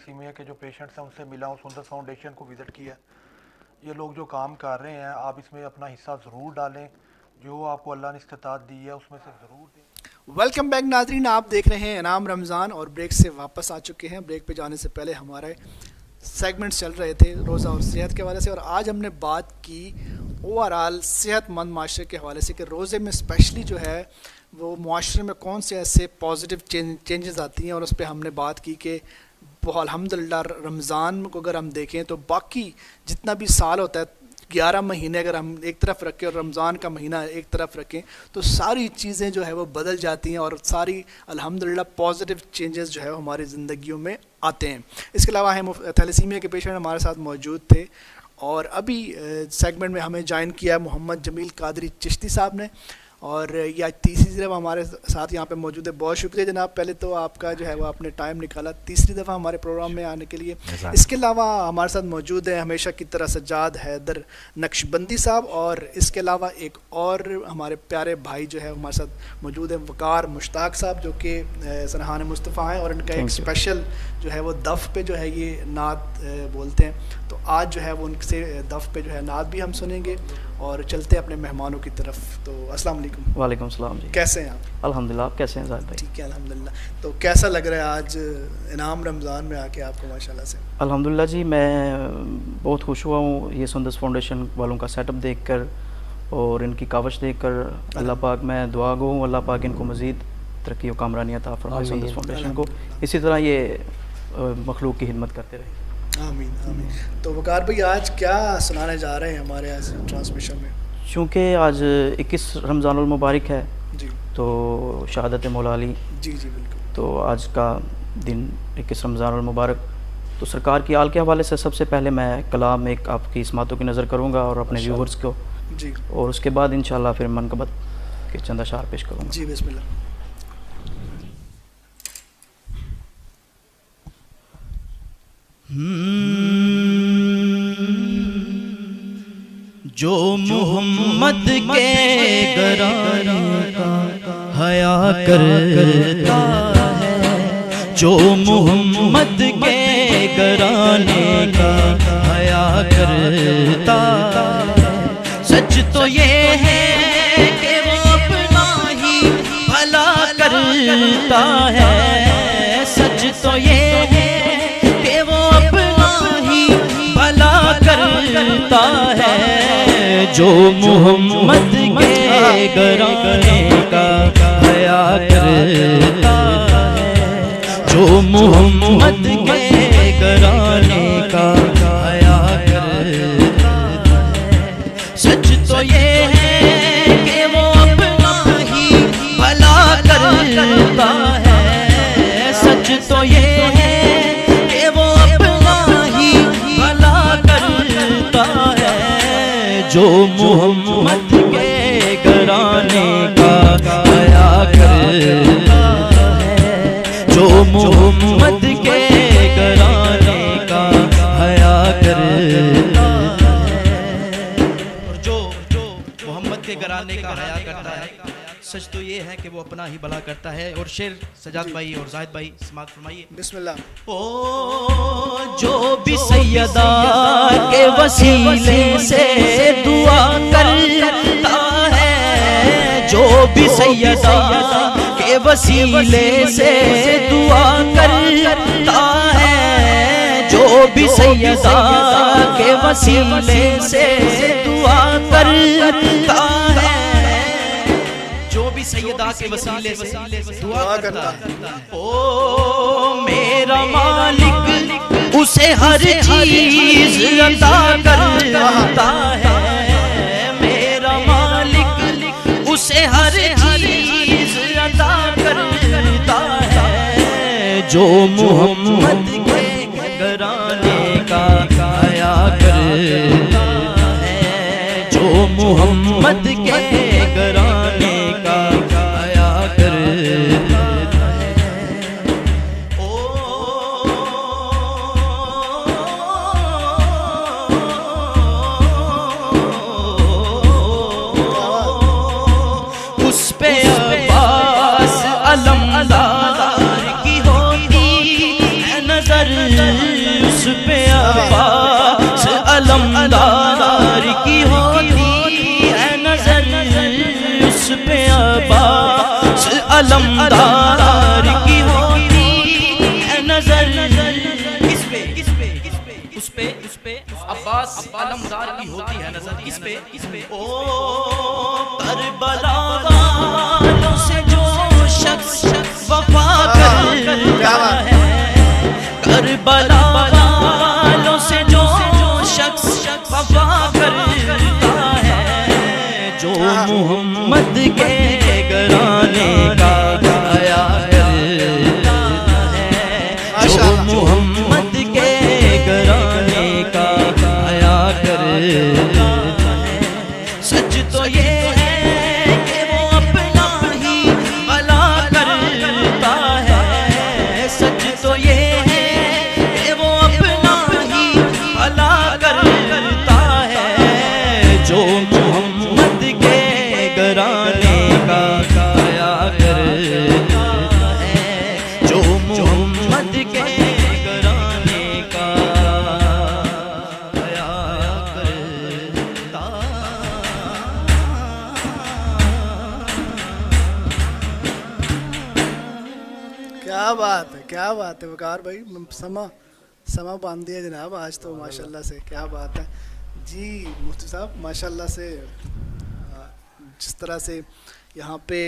Thalassaemia के जो patients हैं उनसे मिला हूँ, सुंदर फाउंडेशन को विज़िट किया। ये लोग जो काम कर रहे हैं आप इसमें अपना हिस्सा ज़रूर डालें, जो आपको अल्लाह ने इस्तिताअत दी है उसमें से ज़रूर दें। वेलकम बैक नाजरीन, आप देख रहे हैं इनाम रमज़ान और ब्रेक से वापस आ चुके हैं। ब्रेक पे जाने से पहले हमारे सेगमेंट्स चल रहे थे रोज़ा और सेहत के हवाले से, और आज हमने बात की ओवरऑल सेहतमंद माशरे के हवाले से कि रोज़े में स्पेशली जो है वो माशरे में कौन से ऐसे पॉजिटिव चेंजेस आती हैं, और उस पर हमने बात की कि अल्हम्दुलिल्लाह रमज़ान को अगर हम देखें तो बाकी जितना भी साल होता है 11 महीने अगर हम एक तरफ रखें और रमज़ान का महीना एक तरफ रखें तो सारी चीज़ें जो है वो बदल जाती हैं और सारी अल्हम्दुलिल्लाह पॉजिटिव चेंजेस जो है हमारी ज़िंदगियों में आते हैं। इसके अलावा हम थैलेसीमिया के पेशेंट हमारे साथ मौजूद थे, और अभी सेगमेंट में हमें ज्वाइन किया मोहम्मद जमील कादरी चिश्ती साहब ने, और ये आज तीसरी दफ़ा हमारे साथ यहाँ पे मौजूद है। बहुत शुक्रिया जनाब, पहले तो आपका जो है वो आपने टाइम निकाला तीसरी दफ़ा हमारे प्रोग्राम में आने के लिए। इसके अलावा हमारे साथ मौजूद है हमेशा की तरह सज्जाद हैदर नक्शबंदी साहब, और इसके अलावा एक और हमारे प्यारे भाई जो है हमारे साथ मौजूद है वकार मुश्ताक साहब, जो कि सनहान मुस्तफ़ा हैं, और इनका एक स्पेशल जो है वो दफ़ पे जो है ये नात बोलते हैं। तो आज जो है वो उनसे दफ़ पे जो है नात भी हम सुनेंगे, और चलते हैं अपने मेहमानों की तरफ। तो अस्सलाम वालेकुम। वालेकुम सलाम जी, कैसे हैं आप? अल्हम्दुलिल्लाह, आप कैसे हैं ज़ाहिद भाई? ठीक है अल्हम्दुलिल्लाह। तो कैसा लग रहा है आज इनाम रमज़ान में आके आपको माशाल्लाह से? अल्हम्दुलिल्लाह जी, मैं बहुत खुश हुआ हूँ ये सुंदर फाउंडेशन वालों का सेटअप देखकर और इनकी कावश देखकर। अल्लाह पाक मैं दुआ गो हूँ, अल्लाह पाक इनको मज़ीद तरक्की और कामरानी अता फरमाए सुंदर फाउंडेशन को, इसी तरह ये मखलूक की खिदमत करते रहे। आमीन आमीन। तो वकार भाई आज क्या सुनाने जा रहे हैं हमारे आज ट्रांसमिशन में? चूँकि आज 21 रमज़ानुल मुबारक है जी, तो शहादत मौला अली, जी जी बिल्कुल। तो आज का दिन 21 रमज़ानुल मुबारक, तो सरकार की आल के हवाले से सबसे पहले मैं कलाम एक आपकी इसमातों की नज़र करूँगा और अपने व्यूवर्स को जी, और उसके बाद इंशाल्लाह फिर मनकबत के चंद अशार पेश करूँगा। जी बिस्मिल्लाह। जो मोहम्मद के घराने का हया करता है, जो मोहम्मद के घराने का हया करता है, सच तो ये है कि वो अपना ही भला करता है, सच तो ये है कि वो अपना ही भला करता है, जो मोहम्मद के घराने का हया करता है, जो मोहम्मद के घराने का हया करता है, सच तो ये है कि वो अपना ही भला करता है, सच तो ये है कि वो अपना ही भला करता है, जो मोहम्मद के घराने का हया करता है, जो मोहम्मद के घराने का हया करता है, और जो मोहम्मद के घराने का हया करता है, सच तो ये है कि वो अपना ही भला करता है। और शेर सजाद भाई और जाहिद भाई समाअत फरमाइए। बिस्मिल्लाह। ओ जो भी सैयदा के वसीले से दुआ करता है, जो भी सैयदा के वसीले से दुआ करता है, जो भी सैयदा के वसीले से दुआ करता है, जो भी सैयदा के वसीले से दुआ करता है, ओ मेरा मालिक उसे हर चीज अता करता है, मेरा मालिक उसे हर चीज अता करता है, जो मोहम्मद के घराने का हया करता है, जो मोहम्मद के घराने का हया करता है, उस पे अब्बास अलमदार की होती है नजर उस पे अब्बास अलमदार की होती है नजर, उस पे अब्बास अलमदार की होती है नजर। किस पे उस पे अब्बास अलमदार की होती है नजर, किस पे ओ करबला वालों से जो शख्स वफा करता है, करबला वालों से जो शख्स वफा करता है, जो मोहम्मद के घराने का गाया करता है, जो मोहम्मद के घराने का गाया करता है। सच तो ये है कि वो अपना ही भला करता है, सच तो ये है कि वो अपना ही भला करता है, जो मोहम्मद के घराने का गाया करता है, जो मोहम्मद के घराने का गाया करता। क्या बात है, क्या बात है वकार भाई, समा बांध दिया जनाब आज तो माशाल्लाह से, क्या बात है जी मुफ्ती साहब माशाल्लाह से। जिस तरह से यहाँ पे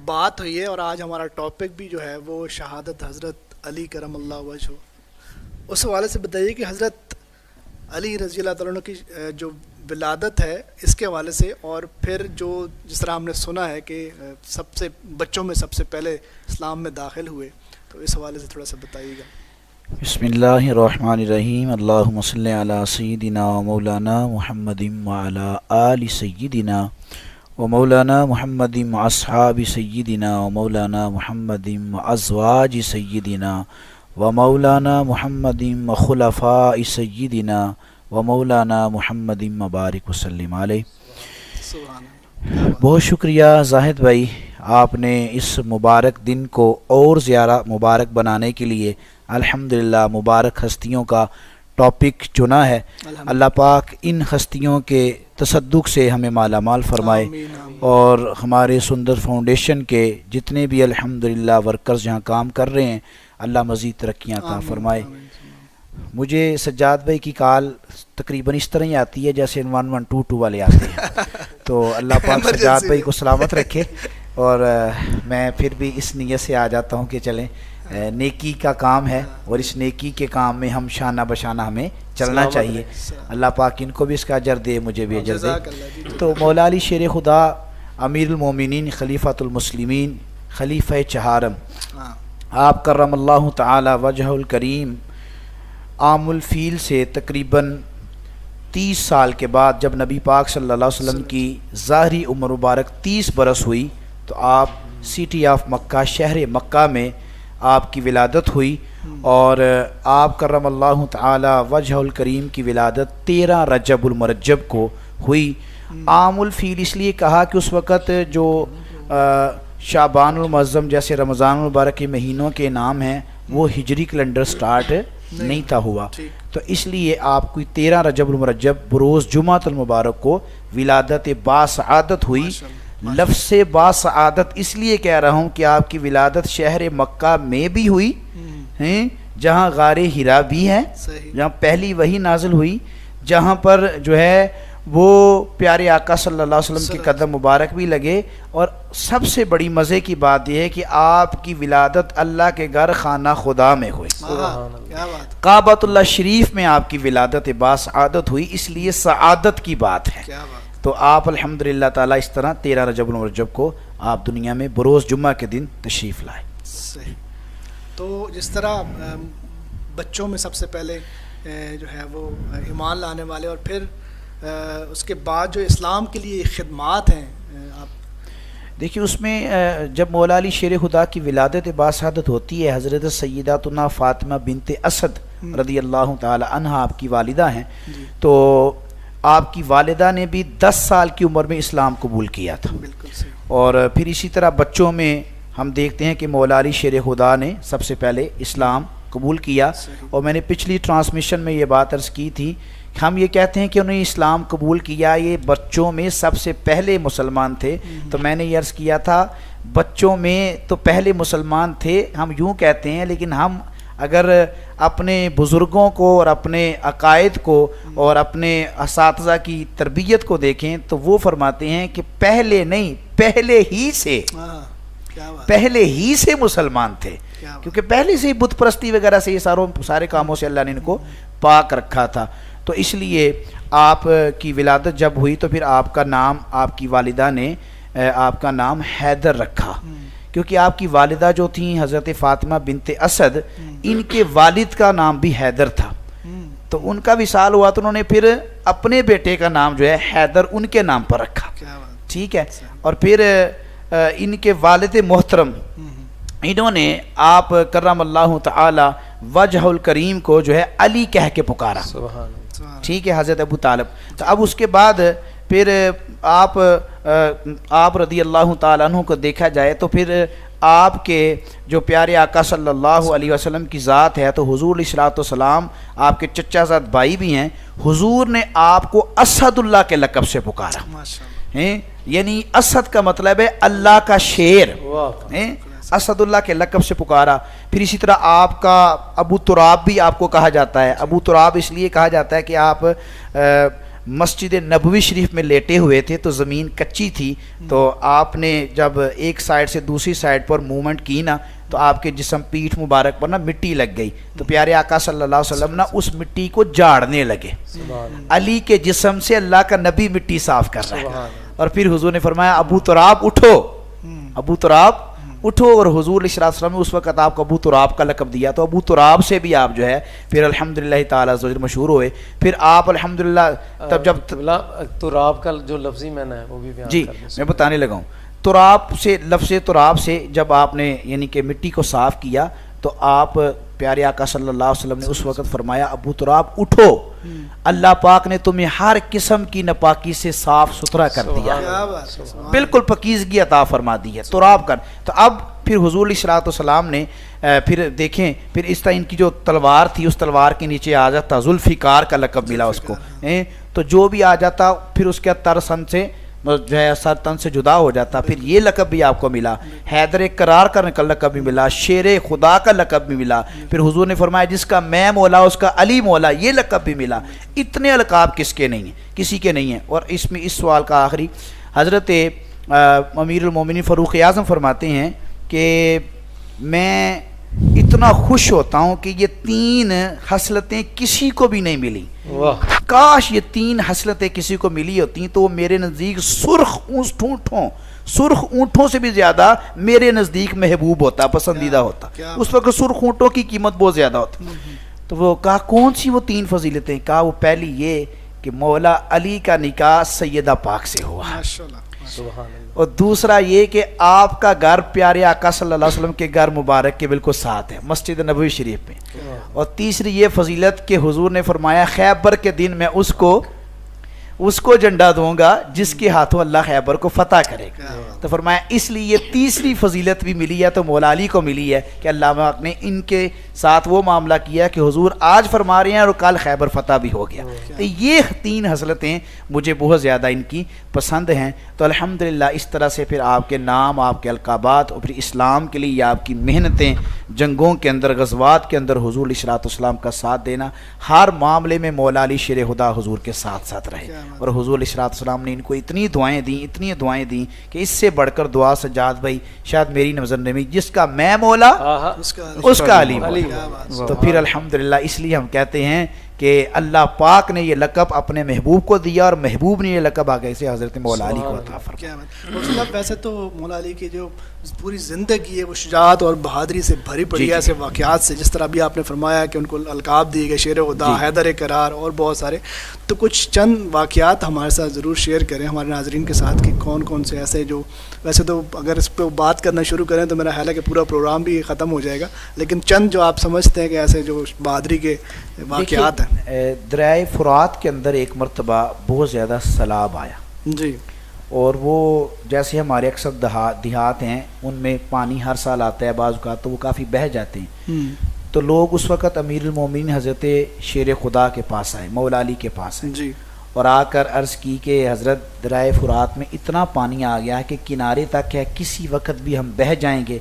बात हुई है और आज हमारा टॉपिक भी जो है वो शहादत हज़रत अली करमल्लाहु वजहू, उस हवाले से बताइए कि हज़रत अली रज़ी अल्लाह तआला अन्हु की जो विलादत है इसके हवाले से, और फिर जो जिस तरह हमने सुना है कि सबसे बच्चों में सबसे पहले इस्लाम में दाखिल हुए, तो इस हवाले से थोड़ा सा बताइएगा। बिस्मिल्लाहिर्रहमानिर्रहीम, अल्लाहुम्मा सल्लि अला सय्यिदिना व मौलाना मुहम्मदिन व अला आलि सय्यिदिना व मौलाना मुहम्मदिन व अस्हाबि सय्यिदिना व मौलाना मुहम्मदिन व अज़वाजि सय्यिदिना व मौलाना मुहम्मदिन व खुलफ़ाइ सय्यिदिना व मौलाना मुहम्मदिन व बारिक व सल्लिम अलैहि। बहुत शुक्रिया जाहिद भाई, आपने इस मुबारक दिन को और ज़्यादा मुबारक बनाने के लिए अल्हम्दुलिल्लाह मुबारक हस्तियों का टॉपिक चुना है। अल्लाह पाक इन हस्तियों के तसद्दुक से हमें माला माल फरमाए, और हमारे सुंदर फाउंडेशन के जितने भी अल्हम्दुलिल्लाह वर्कर्स जहाँ काम कर रहे हैं अल्लाह मज़ीद तरक्कियाँ अता फरमाए। मुझे सज्जाद भाई की कॉल तकरीबन इस तरह ही आती है जैसे 1122 वाले आते हैं, तो अल्लाह पाक सज्जाद भाई को सलामत रखे, और मैं फिर भी इस नीयत से आ जाता हूँ कि चलें नेकी का काम है और इस नेकी के काम में हम शाना बशाना हमें चलना चाहिए। अल्लाह पाक इनको भी इसका अजर दे, मुझे भी अजर दे। तो मौला अली शेर खुदा अमीरुल मोमिनीन खलीफातुल मुस्लिमीन खलीफा चहारम आप करमल्लाहु ताला वजहुल करीम आमुल फील से तकरीबन 30 साल के बाद जब नबी पाक सल्लल्लाहु अलैहि वसल्लम की ज़ाहरी उम्र मुबारक 30 बरस हुई, तो आप सिटी ऑफ मक्का शहर मक्का में आपकी विलादत हुई, और आप करमल्लाहु ताला वजहुल करीम की विलादत 13 रजबुल मुरज्जब को हुई। आमुल फील इसलिए कहा कि उस वक़्त जो शाबानुल मुअज़्ज़म जैसे रमज़ानुल मुबारक के महीनों के नाम हैं वो हिजरी कैलेंडर स्टार्ट नहीं था हुआ, तो इसलिए आपकी 13 रजबुल मुरज्जब बरोज़ जुमातुल मुबारक को विलादत बासआदत हुई। लफ्ज़ से बासआदत इसलिए कह रहा हूँ कि आपकी विलादत शहर मक्का में भी हुई हैं, जहाँ गारे हिरा भी है, जहाँ पहली वही नाजिल हुई, जहाँ पर जो है वो प्यारे आका सल्लल्लाहु अलैहि वसल्लम के कदम मुबारक भी लगे। और सबसे बड़ी मज़े की बात यह है कि आपकी विलादत अल्लाह के घर खाना खुदा में हुई, काबतुल्लाह शरीफ में आपकी विलादत बासआदत हुई, इसलिए सआदत की बात है। तो आप अल्हम्दुलिल्लाह ताला इस तरह 13 रजबुल मुरज्जब को आप दुनिया में बरोज़ जुम्मा के दिन तशरीफ़ लाए। सही। तो जिस तरह बच्चों में सबसे पहले जो है वो ईमान लाने वाले, और फिर उसके बाद जो इस्लाम के लिए खिदमात हैं, आप देखिए उसमें जब मौला अली शेर खुदा की विलादत बासआदत होती है, हज़रत सय्यदातुना फ़ातिमा बिनते असद रज़ी अल्लाह ताला अन्हा आपकी वालिदा हैं, तो आपकी वालिदा ने भी 10 साल की उम्र में इस्लाम कबूल किया था। और फिर इसी तरह बच्चों में हम देखते हैं कि मौला अली शेर खुदा ने सबसे पहले इस्लाम कबूल किया। और मैंने पिछली ट्रांसमिशन में ये बात अर्ज़ की थी, हम ये कहते हैं कि उन्होंने इस्लाम कबूल किया, ये बच्चों में सबसे पहले मुसलमान थे। तो मैंने ये अर्ज़ किया था बच्चों में तो पहले मुसलमान थे, हम यूँ कहते हैं, लेकिन हम अगर अपने बुज़ुर्गों को और अपने अकायद को और अपने असातिज़ा की तरबियत को देखें तो वो फरमाते हैं कि पहले नहीं, पहले ही से, पहले ही से मुसलमान थे, क्योंकि पहले से ही बुत परस्ती वगैरह से ये सारे कामों से अल्लाह ने इनको पाक रखा था। तो इसलिए आप की विलादत जब हुई तो फिर आपका नाम, आपकी वालिदा ने आपका नाम हैदर रखा, क्योंकि आपकी वालिदा जो थी हज़रत फ़ातिमा बिनते असद, इनके वालिद का नाम भी हैदर था। तो उनका विसाल हुआ तो उन्होंने फिर अपने बेटे का नाम जो है हैदर उनके नाम पर रखा, ठीक है। और फिर इनके वालिद मोहतरम इन्होंने आप करमल्लाहु तआला वजहुल करीम को जो है अली कह के पुकारा, ठीक है, हज़रत अबू तालिब। तो अब उसके बाद फिर आप रदी अल्लाह ताला अन्हु को देखा जाए तो फिर आपके जो प्यारे आका सल्लल्लाहु अलैहि वसल्लम की ज़ात है, तो हुज़ूर अलैहिस्सलाम आपके चचाज़ाद भाई भी हैं। हुज़ूर ने आपको असदुल्लाह के लक़ब से पुकारा हैं, यानी असद का मतलब है अल्लाह का शेर हैं, असदुल्लाह के लक़ब से पुकारा। फिर इसी तरह आपका अबू तुराब भी आपको कहा जाता है। अबू तुराब इसलिए कहा जाता है कि आप मस्जिद नबवी शरीफ में लेटे हुए थे, तो ज़मीन कच्ची थी, तो आपने जब एक साइड से दूसरी साइड पर मूवमेंट की ना, तो आपके जिस्म पीठ मुबारक पर ना मिट्टी लग गई। तो प्यारे आका सल्लल्लाहु अलैहि वसल्लम ना उस मिट्टी को झाड़ने लगे। अली के जिस्म से अल्लाह का नबी मिट्टी साफ कर रहा है। और फिर हुजूर ने फरमाया अबू तुराब उठो, अबू तुराब उठो। और हुजूर अलैहि वसल्लम ने उस वक़्त आपको अबू तुराब का लक़ब दिया। तो अबू तुराब से भी आप जो है फिर अल्हम्दुलिल्लाह ताला मशहूर हुए। फिर आप अल्हम्दुलिल्लाह तब जब तुराब का जो लफ्ज़ी मैंने है वो भी जी मैं बताने लगा हूँ। तुराब से, लफ्ज़ तुराब से जब आपने यानी कि मिट्टी को साफ़ किया तो आप प्यारे आका सल्लल्लाहु अलैहि वसल्लम ने उस वक़्त फरमाया अबू तुराब उठो, अल्लाह पाक ने तुम्हें हर किस्म की नापाकी से साफ सुथरा कर दिया, बिल्कुल पकीज़गी अता फरमा दी है, तुराब कर। तो अब फिर हुज़ूर अलैहिस्सलाम ने फिर देखें, फिर इस तरह इनकी जो तलवार थी उस तलवार के नीचे आ जाता जुल्फ़िकार का लक़ब मिला उसको। तो जो भी आ जाता फिर उसके तरसन से जो है सर तन से जुदा हो जाता। फिर ये लक़ब भी आपको मिला, हैदर करार का लक़ब भी मिला, शेर खुदा का लक़ब भी मिला। फिर हुजूर ने फरमाया जिसका मैं मौला उसका अली मौला, ये लक़ब भी मिला। इतने अलक़ाब किसके नहीं हैं, किसी के नहीं हैं। और इसमें इस सवाल का आखिरी हज़रत अमीरुल मोमिनीन फ़ारूक़ आज़म फरमाते हैं कि मैं इतना खुश होता हूँ कि ये 3 हसलतें किसी को भी नहीं मिली। काश ये 3 हसलतें किसी को मिली होती तो वो मेरे नज़दीक सुर्ख ऊँटों से भी ज़्यादा मेरे नज़दीक महबूब होता, पसंदीदा होता। उस वक्त सुर्ख ऊँटों की कीमत बहुत ज़्यादा होती। तो वो कहा कौन सी वो 3 फजीलतें? कहा वो पहली ये कि मौला अली का निकाह सैयदा पाक से हुआ, और दूसरा ये कि आपका घर प्यारे आका सल्लल्लाहु अलैहि वसल्लम के घर मुबारक के बिल्कुल साथ है मस्जिद नबवी शरीफ में। और तीसरी ये फजीलत कि हुजूर ने फरमाया खैबर के दिन मैं उसको झंडा दूंगा जिसके हाथों अल्लाह खैबर को फतह करेगा। तो फरमाया इसलिए ये तीसरी फजीलत भी मिली है तो मौला अली को मिली है कि अल्लाह पाक ने इनके साथ वो मामला किया कि हुजूर आज फरमा रहे हैं और कल खैबर फतह भी हो गया। तो ये 3 हसलतें मुझे बहुत ज़्यादा इनकी पसंद हैं। तो अल्हम्दुलिल्लाह इस तरह से फिर आपके नाम, आपके अलकाबात और फिर इस्लाम के लिए आपकी मेहनतें, जंगों के अंदर, गज़वात के अंदर हुजूर अलैहिस्सलाम का साथ देना, हर मामले में मौला अली शेर खुदा हुजूर के साथ साथ रहे। और हुजूर अलैहिस्सलाम ने इनको इतनी दुआएं दी कि इससे बढ़कर दुआ सज्जाद भाई शायद मेरी नज़र में, जिसका मैं मौला उसका अली मौला। तो फिर अल्हम्दुलिल्लाह इसलिए हम कहते हैं कि अल्लाह पाक ने ये लक़ब अपने महबूब को दिया और महबूब ने ये लक़ब आगे से हज़रत मौला अली को अता फरमाया। वैसे तो मौला अली की जो पूरी ज़िंदगी है वो शुजाअत और बहादुरी से भरी पड़ी है, ऐसे वाक़यात से, जिस तरह अभी आपने फरमाया कि उनको अलकाब दिए गए शेर खुदा, हैदर करार और बहुत सारे। तो कुछ चंद वाक़यात हमारे साथ ज़रूर शेयर करें हमारे नाज़रीन के साथ कि कौन कौन से ऐसे जो, वैसे तो अगर इस पर बात करना शुरू करें तो मेरा ख्याल है कि पूरा प्रोग्राम भी ख़त्म हो जाएगा, लेकिन चंद जो आप समझते हैं कि ऐसे जो बहादुरी के वाक़यात हैं। दरियाए फ़ुरात के अंदर एक मरतबा बहुत ज़्यादा सैलाब आया जी, और वो जैसे हमारे अक्सर देहात हैं उनमें पानी हर साल आता है, बाज़ औक़ात तो वो काफ़ी बह जाते हैं। तो लोग उस वक़्त अमीरुल मोमिनीन हज़रत शेर खुदा के पास आए, मौला अली के पास आए जी। और आकर अर्ज़ की कि हज़रत दरियाए फुरात में इतना पानी आ गया है कि किनारे तक है, किसी वक्त भी हम बह जाएंगे,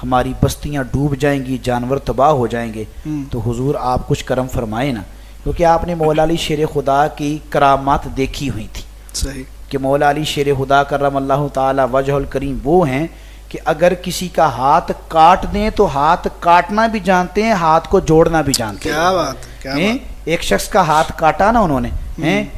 हमारी बस्तियां डूब जाएंगी, जानवर तबाह हो जाएंगे, तो हुजूर आप कुछ करम फरमाए ना, क्योंकि आपने मौला अली शेर खुदा की करामात देखी हुई थी। सही। कि मौला अली शेर खुदा करमल्लाहु ताला वजहुल करीम वो हैं कि अगर किसी का हाथ काट दें तो हाथ काटना भी जानते हैं, हाथ को जोड़ना भी जानते हैं। क्या बात, क्या बात। एक शख्स का हाथ काटा ना उन्होंने,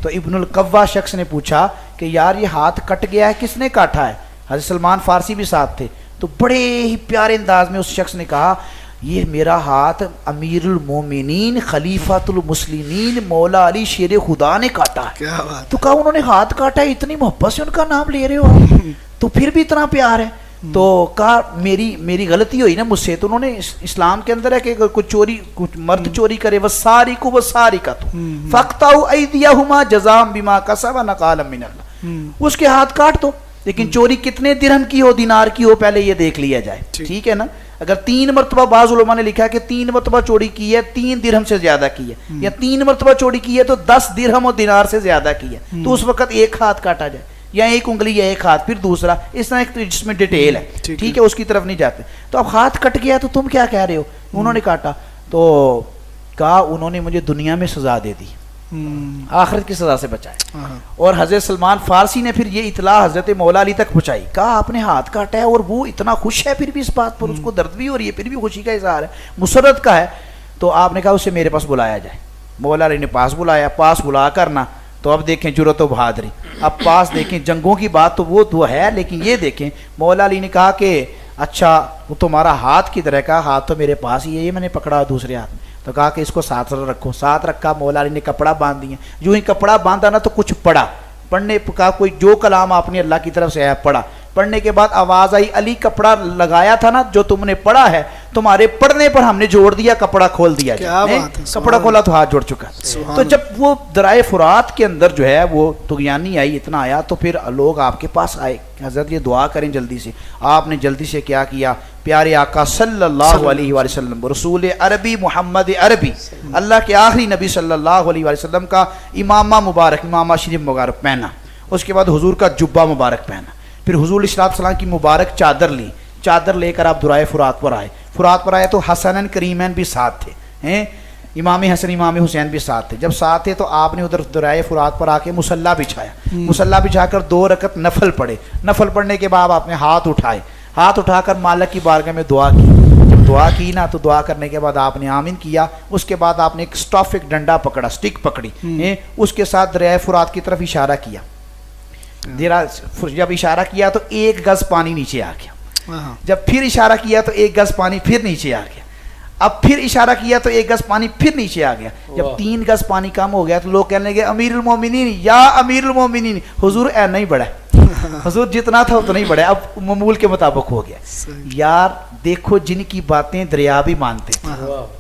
तो इब्नुल कव्वा शख्स ने पूछा कि यार ये हाथ कट गया है, किसने काटा है? हज़रत सलमान फारसी भी साथ थे, तो बड़े ही प्यारे अंदाज में उस शख्स ने कहा ये मेरा हाथ अमीरुल मोमिनीन खलीफातुल मुस्लिमीन मौला अली शेर खुदा ने काटा है। क्या बात। तो कहा उन्होंने हाथ काटा है, इतनी मोहब्बत से उनका नाम ले रहे हो आप, तो फिर भी इतना प्यार है। तो कहा मेरी गलती हुई ना मुझसे। तो उन्होंने इस्लाम के अंदर है कि अगर कुछ चोरी, कुछ मर्द चोरी करे वो सारी का तो फक्ताउ ऐदियाहुमा जज़ाम बिमा कसबा नकालम मिनल्लाह, उसके हाथ काट दो, लेकिन चोरी कितने दिरहम की हो, दिनार की हो, पहले ये देख लिया जाए। ठीक है ना? अगर 3 मरतबा, बाज़ उलमा ने लिखा है कि 3 मरतबा चोरी की है, 3 दिरहम से ज्यादा की है, या 3 मरतबा चोरी की है तो 10 दिरहम और दिनार से ज्यादा की है, तो उस वक्त एक हाथ काटा जाए, या एक उंगली या एक हाथ, फिर दूसरा, इस तरह एक जिसमें डिटेल है। ठीक है, उसकी तरफ नहीं जाते। तो अब हाथ कट गया तो तुम क्या कह रहे हो? उन्होंने काटा तो कहा उन्होंने मुझे दुनिया में सजा दे दी, आखिरत की सजा से बचाए। और हजरत सलमान फारसी ने फिर ये इतला हजरत मौला अली तक पहुंचाई, कहा आपने हाथ काटा है, और वो इतना खुश है फिर भी इस बात पर, उसको दर्द भी हो रही है, फिर भी खुशी का इजहार है, मुसरत का है। तो आपने कहा उसे मेरे पास बुलाया जाए। मौला अली ने पास बुलाया, पास बुला करना तो अब देखें जुरत व बहादुरी, अब पास देखें जंगों की बात तो वो है, लेकिन ये देखें मौला अली ने कहा कि अच्छा वो तुम्हारा हाथ किधर है? कहा हाथ तो मेरे पास ही है, ये मैंने पकड़ा दूसरे हाथ में। तो कहा कि इसको साथ रखो, साथ रखा। मौला अली ने कपड़ा बांध दिया, जो ही कपड़ा बांधा ना तो कुछ पढ़ा, पढ़ने का कोई जो कलाम आपने अल्लाह की तरफ से आया पढ़ा, पढ़ने के बाद आवाज आई अली कपड़ा लगाया था ना जो तुमने पढ़ा है, तुम्हारे पढ़ने पर हमने जोड़ दिया, कपड़ा खोल दिया। कपड़ा खोला तो हाथ जोड़ चुका। तो जब वो दराए फुरात के अंदर जो है वो तुगयानी आई, इतना आया, तो फिर लोग आपके पास आए, हजरत ये दुआ करें जल्दी से। आपने जल्दी से क्या किया? प्यारे आका सल्लल्लाहु अलैहि वसल्लम, रसूल अरबी मोहम्मद अरबी, अल्लाह के आखिरी नबी सल्लल्लाहु अलैहि वसल्लम का इमामा मुबारक, इमामा शरीफ मुबारक पहना, उसके बाद हुजूर का जुब्बा मुबारक पहना, फिर हुजूर सलाम की मुबारक चादर ली, चादर लेकर आप दुराए फुरात पर आए। फुरात पर आए तो हसनन करीमैन भी साथ थे, हैं इमाम हसन इमाम हुसैन भी साथ थे। जब साथ थे तो आपने उधर दुराए फुरात पर आके मुसल्ला बिछाया, मुसल्ला बिछाकर 2 रकत नफल पढ़े। नफल पढ़ने के बाद आपने हाथ उठाए, हाथ उठाकर मालिक की बारगाह में दुआ की। जब दुआ की ना तो दुआ करने के बाद आपने आमीन किया, उसके बाद आपने एक स्टॉफ, एक डंडा पकड़ा, स्टिक पकड़ी, उसके साथ दरियाए फुरात की तरफ इशारा किया। जब इशारा किया तो 1 गज पानी नीचे आ गया, जब फिर इशारा किया तो 1 गज पानी फिर नीचे आ गया, अब फिर इशारा किया तो 1 गज पानी फिर नीचे आ गया। जब 3 गज पानी कम हो गया तो लोग कहने लगे अमीरुल मोमिनीन या अमीरुल मोमिनीन, हुजूर ऐ नहीं बढ़ा, हुजूर जितना था उतना ही बढ़ा, अब मामूल के मुताबिक हो गया। यार देखो जिनकी बातें दरिया भी मानते थे,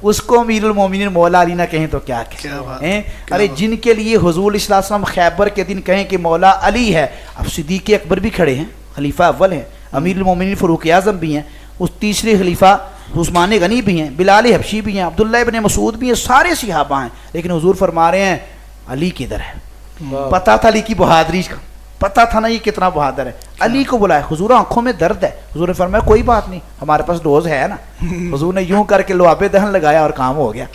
उसको अमीरुल मोमिनीन मौला अली ना कहें तो क्या कहें? अरे जिनके लिए हुजूर सल्लल्लाहु अलैहि खैबर के दिन कहें कि मौला अली है, अब सिद्दीक़ अकबर भी खड़े हैं, खलीफा अव्वल हैं, अमीरुल मोमिनीन फ़ारूक आज़म भी हैं, उस तीसरे खलीफा उस्मान गनी भी हैं, बिलाल हबशी भी हैं, अब्दुल्ला इब्न मसूद भी हैं, सारे सहाबा हैं, लेकिन हुजूर फरमा रहे हैं अली किधर है? पता था अली की बहादुरी का, पता था ना ये कितना बहादुर है, अली को बुलाया। हुजूर आंखों में दर्द है, हुजूर ने फरमाया कोई बात नहीं, हमारे पास डोज है ना। हुजूर ने यूं करके लोहाबे दहन लगाया और काम हो गया।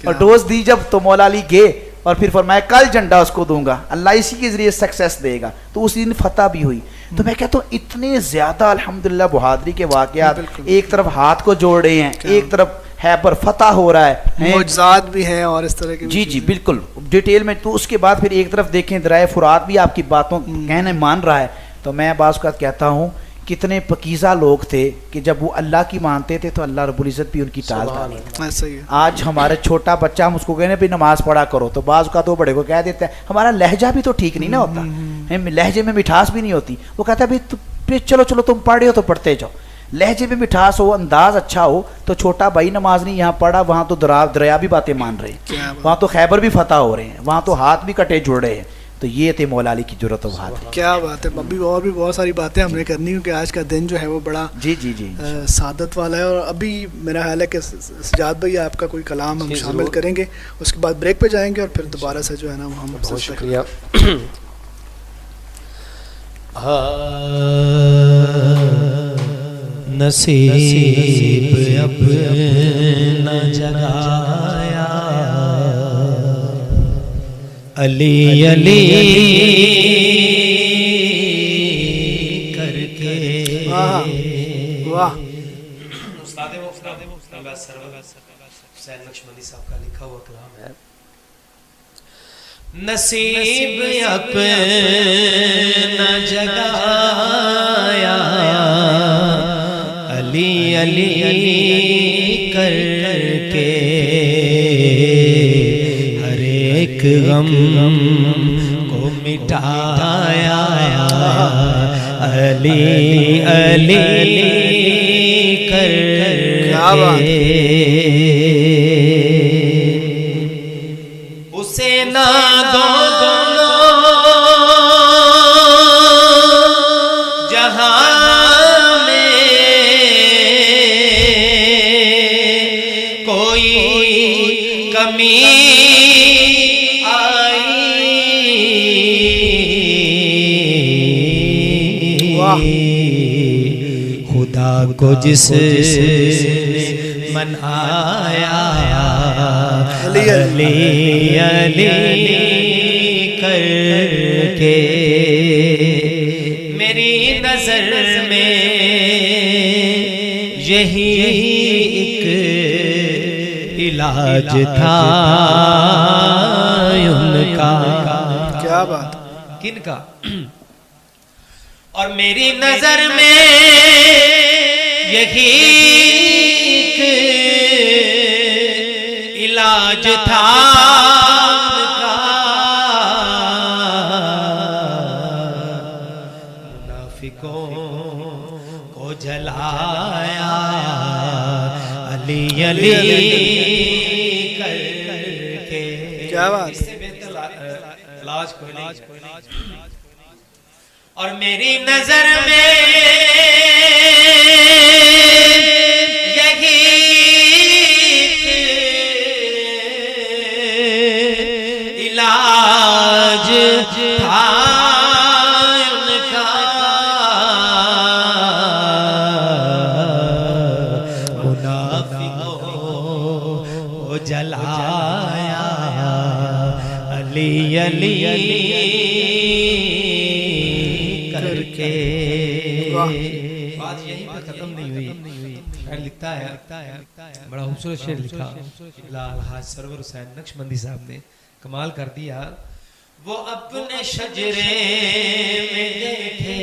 और डोज दी जब तो मौला अली गए और फिर फरमाया कल झंडा उसको दूंगा, अल्लाह इसी के जरिए सक्सेस देगा। तो उस दिन फतह भी हुई। तो मैं कहता हूँ इतने ज्यादा अल्हम्दुलिल्लाह बहादुरी के वाकयात, एक तरफ हाथ को जोड़ रहे हैं, एक तरफ है पर फतह हो रहा है, मौजज़ात भी हैं और इस तरह के। जी जी बिल्कुल डिटेल में। तो उसके बाद फिर एक तरफ देखें दराए फुरात भी आपकी बातों कहने मान रहा है। तो मैं बाज़ का कहता हूँ कितने पकीज़ा लोग थे कि जब वो अल्लाह की मानते थे तो अल्लाह रब्बुल इज़्ज़त भी उनकी टाल डाली। आज हमारे छोटा बच्चा हम उसको कहने भी नमाज पढ़ा करो तो बाज़ का तो बड़े को कह देता है, हमारा लहजा भी तो ठीक नहीं ना होता, लहजे में मिठास भी नहीं होती। वो कहता है भाई चलो चलो तुम पढ़ रहे हो तो पढ़ते जाओ, लहजे में मिठास हो, अंदाज अच्छा हो। तो छोटा भाई नमाज नहीं यहाँ पढ़ा, वहाँ तो दरिया भी बातें मान रहे हैं, वहाँ तो खैबर भी फतह हो रहे हैं, वहाँ तो हाथ भी कटे जुड़ रहे हैं। तो ये थे मौला अली की जुर्रत व बात। क्या बात है। अभी और भी बहुत सारी बातें हमने करनी, क्योंकि आज का दिन जो है वो बड़ा जी जी जी सादत वाला है। और अभी मेरा ख्याल है कि सजाद भाई आपका कोई कलाम हम शामिल करेंगे, उसके बाद ब्रेक पे जाएंगे और फिर दोबारा से जो है ना हम बहुत शुक्रिया। नसीब अब न जगाया अली अली करके। वाह। हुसैन नक्शबंदी साहब का लिखा हुआ कलाम है। नसीब अपना जगाया अली अली करके हर एक गम को मिटाया अली अली करके। उसे ना दोनों जहां में कोई कमी आई। खुदा को जिसने मनाया अली अली करके मेरी नजर में यही एक इलाज था उनका। क्या बात। किनका? और मेरी नजर में यही एक इलाज था उनका। मुनाफिकों को जलाया अली अली करके। क्या बात। इससे बेहतर इलाज कोई नहीं। और मेरी नजर में यही इलाज था उनका। मुनाफिकों को जलाया अली अली करके। बात यहीं पर खत्म नहीं हुई। लिखता है बड़ा खूबसूरत शेर लिखा लाल हाज सरवर हुसैन नक्शबंदी साहब ने, कमाल कर दिया। वो अपने शजरे में देखे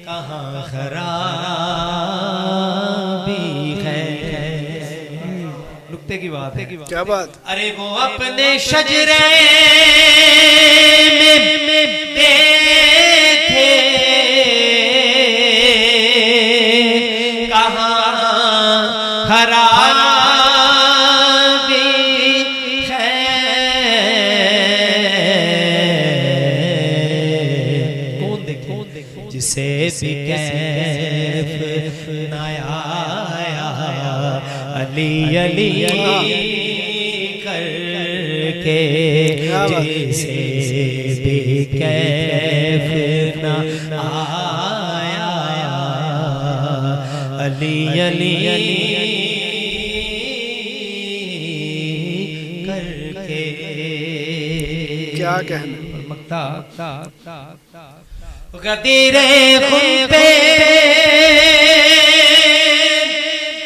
कहाँ खराबी है। नुक्ते की बात है। क्या बात। अरे वो अपने शजरे में देखे कहाँ खराबी है। कौन देखे? जिसे भी कैफ न आया अली अली करके। जिसे भी कैफ न आया अली अली करके। क्या कहना। मक्ता गदीरे खुद पे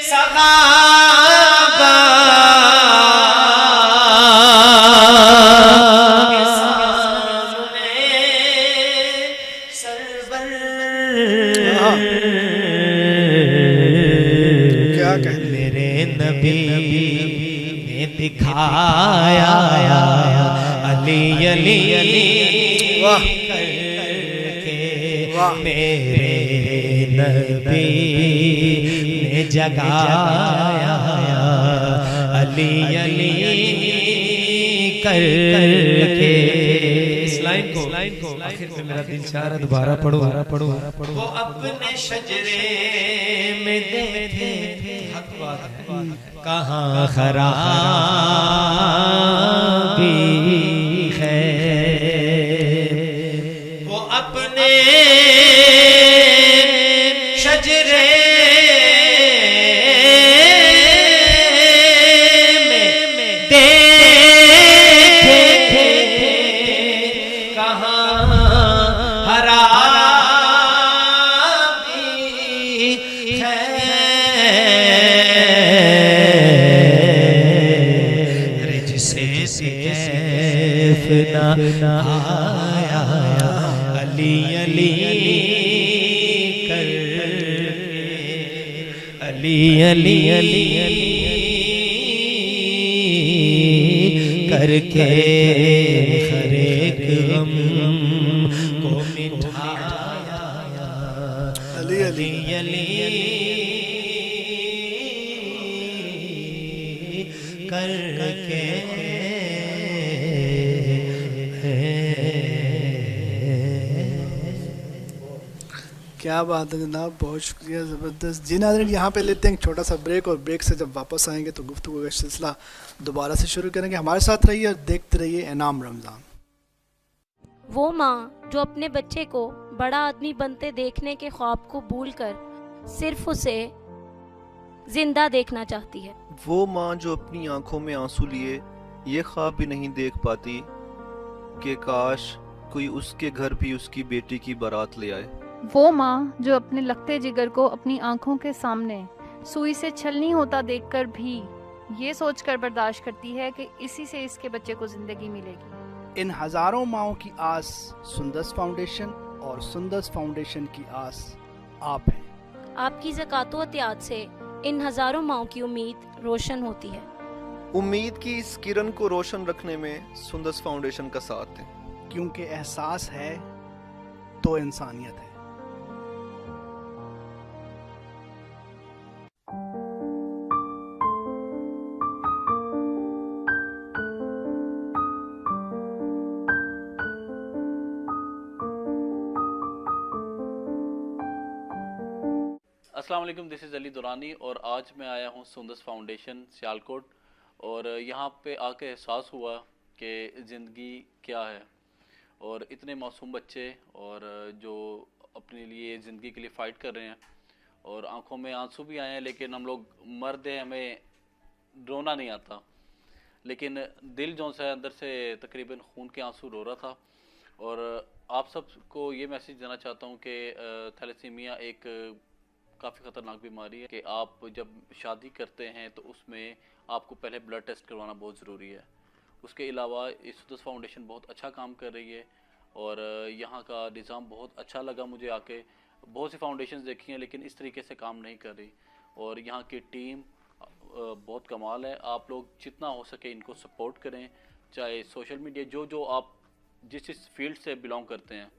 सहाबा के सामने सरवर। क्या कहना। मेरे नबी ने दिखाया अली अली वाह। मेरे नबी ने जगाया अली अली करके। लाइन को आखिर में मेरा दिल चाह रहा दोबारा पढ़ो। वो अपने शजरे में देखे हक बात है कहाँ खराबी है, वो अपने शजरे में देखे कहाँ खराबी है, जिसे सैफ ना आया अली अली कर, अली अली अली करके हर एक गम को मिटाया, अली अली अली करके। क्या बात है जनाब, बहुत शुक्रिया, ज़बरदस्त। जी नाज़रीन, यहाँ पे लेते हैं एक छोटा सा ब्रेक, और ब्रेक से जब वापस आएंगे तो गुफ्तगू का सिलसिला दोबारा से शुरू करेंगे। हमारे साथ रहिए और देखते रहिए इनाम रमज़ान। वो माँ जो अपने बच्चे को बड़ा आदमी बनते देखने के ख्वाब को भूलकर सिर्फ उसे जिंदा देखना चाहती है। वो माँ जो अपनी आंखों में आंसू लिए ये ख्वाब भी नहीं देख पाती कि काश कोई उसके घर भी उसकी बेटी की बारात ले आए। वो माँ जो अपने लगते जिगर को अपनी आंखों के सामने सुई से छलनी होता देखकर भी ये सोचकर बर्दाश्त करती है कि इसी से इसके बच्चे को जिंदगी मिलेगी। इन हजारों माओं की आस सुंदस फाउंडेशन, और सुंदस फाउंडेशन की आस आप हैं। आपकी ज़कात व अतियात से इन हजारों माओं की उम्मीद रोशन होती है। उम्मीद की इस किरण को रोशन रखने में सुंदस फाउंडेशन का साथ है, क्योंकि एहसास है तो इंसानियत है। अस्सलाम वालेकुम, दिस इज़ अली दुरानी और आज मैं आया हूँ सुंदस फाउंडेशन सियालकोट। और यहाँ पे आके एहसास हुआ कि ज़िंदगी क्या है, और इतने मासूम बच्चे और जो अपने लिए ज़िंदगी के लिए फ़ाइट कर रहे हैं, और आंखों में आंसू भी आए हैं। लेकिन हम लोग मर्द हैं, हमें रोना नहीं आता, लेकिन दिल जो सा अंदर से तकरीबन खून के आंसू रो रहा था। और आप सबको ये मैसेज देना चाहता हूँ कि थैलेसीमिया एक काफ़ी ख़तरनाक बीमारी है कि आप जब शादी करते हैं तो उसमें आपको पहले ब्लड टेस्ट करवाना बहुत ज़रूरी है। उसके अलावा इस सुंदस फाउंडेशन बहुत अच्छा काम कर रही है, और यहाँ का निज़ाम बहुत अच्छा लगा मुझे आके। बहुत सी फाउंडेशंस देखी हैं लेकिन इस तरीके से काम नहीं कर रही, और यहाँ की टीम बहुत कमाल है। आप लोग जितना हो सके इनको सपोर्ट करें, चाहे सोशल मीडिया जो आप जिस फील्ड से बिलोंग करते हैं।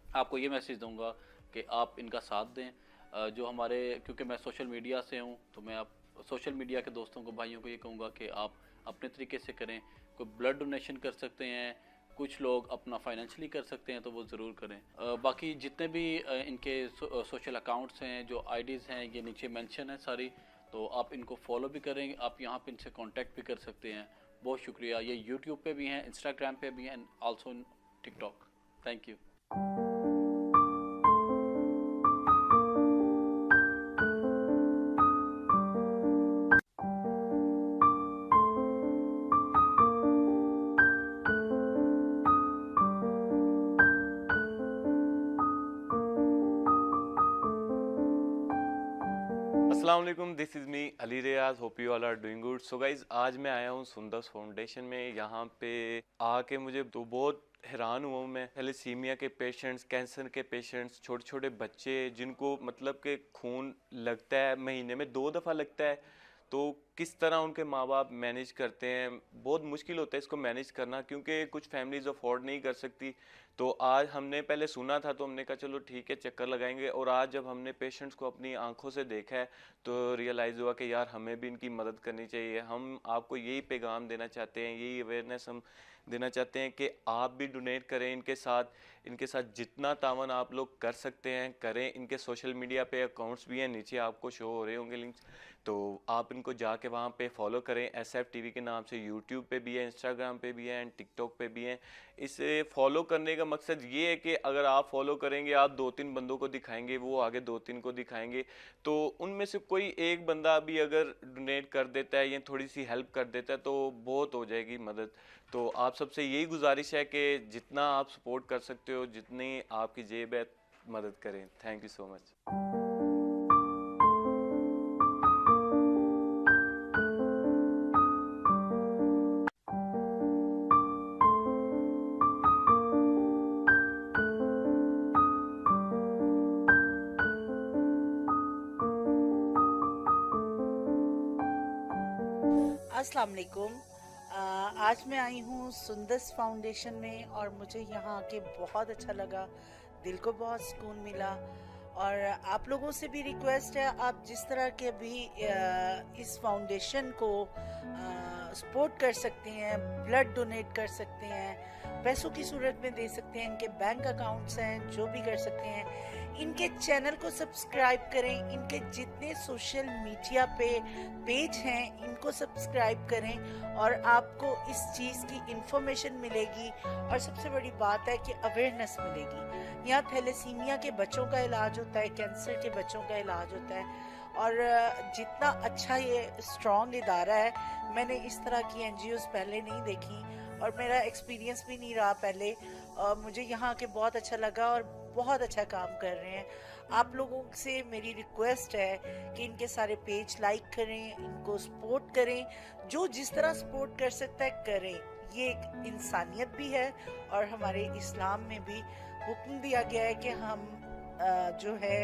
आपको ये मैसेज दूंगा कि आप इनका साथ दें। जो हमारे, क्योंकि मैं सोशल मीडिया से हूँ तो मैं आप सोशल मीडिया के दोस्तों को, भाइयों को ये कहूँगा कि आप अपने तरीके से करें। कोई ब्लड डोनेशन कर सकते हैं, कुछ लोग अपना फाइनेंशियली कर सकते हैं तो वो ज़रूर करें। बाकी जितने भी इनके सोशल अकाउंट्स हैं, जो आईडीज़ हैं, ये नीचे मेंशन है सारी, तो आप इनको फॉलो भी करें। आप यहाँ पे इनसे कांटेक्ट भी कर सकते हैं। बहुत शुक्रिया। ये यूट्यूब पे भी हैं, इंस्टाग्राम पे भी हैं, and also in TikTok. Thank you. अस्सलामुअलैकुम, this is me Ali Riyaz. Hope you all are doing good. So guys, आज मैं आया हूँ सुंदस फाउंडेशन में। यहाँ पे आके मुझे तो बहुत हैरान हुआ हूँ मैं। थैलेसीमिया के पेशेंट्स, कैंसर के पेशेंट्स, छोटे छोटे बच्चे जिनको मतलब कि खून लगता है, महीने में 2 दफ़ा लगता है, तो किस तरह उनके माँ बाप मैनेज करते हैं। बहुत मुश्किल होता है इसको मैनेज करना, क्योंकि कुछ फैमिलीज अफोर्ड नहीं कर सकती। तो आज हमने पहले सुना था तो हमने कहा चलो ठीक है चक्कर लगाएंगे, और आज जब हमने पेशेंट्स को अपनी आंखों से देखा है तो रियलाइज़ हुआ कि यार हमें भी इनकी मदद करनी चाहिए। हम आपको यही पैगाम देना चाहते हैं, यही अवेयरनेस हम देना चाहते हैं कि आप भी डोनेट करें इनके साथ जितना तावन आप लोग कर सकते हैं करें। इनके सोशल मीडिया पे अकाउंट्स भी हैं, नीचे आपको शो हो रहे होंगे लिंक्स, तो आप इनको जाके वहाँ पे फॉलो करें। SF TV के नाम से यूट्यूब पे भी है, इंस्टाग्राम पे भी है एंड टिकटॉक पे भी हैं। इसे फॉलो करने का मकसद ये है कि अगर आप फॉलो करेंगे, आप 2-3 बंदों को दिखाएंगे, वो आगे 2-3 को दिखाएंगे, तो उनमें से कोई एक बंदा भी अगर डोनेट कर देता है या थोड़ी सी हेल्प कर देता है तो बहुत हो जाएगी मदद। तो आप सबसे यही गुजारिश है कि जितना आप सपोर्ट कर सकते हो, जितनी आपकी जेब है, मदद करें। Thank you so much. अस्सलाम वालेकुम। आज मैं आई हूँ सुंदस फाउंडेशन में और मुझे यहाँ आके बहुत अच्छा लगा, दिल को बहुत सुकून मिला। और आप लोगों से भी रिक्वेस्ट है, आप जिस तरह के भी इस फाउंडेशन को सपोर्ट कर सकते हैं, ब्लड डोनेट कर सकते हैं, पैसों की सूरत में दे सकते हैं, इनके बैंक अकाउंट्स हैं, जो भी कर सकते हैं। इनके चैनल को सब्सक्राइब करें, इनके जितने सोशल मीडिया पे पेज हैं इनको सब्सक्राइब करें और आपको इस चीज़ की इंफॉर्मेशन मिलेगी। और सबसे बड़ी बात है कि अवेयरनेस मिलेगी। यहाँ थैलेसीमिया के बच्चों का इलाज होता है, कैंसर के बच्चों का इलाज होता है। और जितना अच्छा ये स्ट्रॉन्ग इदारा है, मैंने इस तरह की NGOs पहले नहीं देखी और मेरा एक्सपीरियंस भी नहीं रहा पहले। मुझे यहाँ आके बहुत अच्छा लगा और बहुत अच्छा काम कर रहे हैं। आप लोगों से मेरी रिक्वेस्ट है कि इनके सारे पेज लाइक करें, इनको सपोर्ट करें, जो जिस तरह सपोर्ट कर सकता है करें। ये एक इंसानियत भी है और हमारे इस्लाम में भी हुक्म दिया गया है कि हम जो है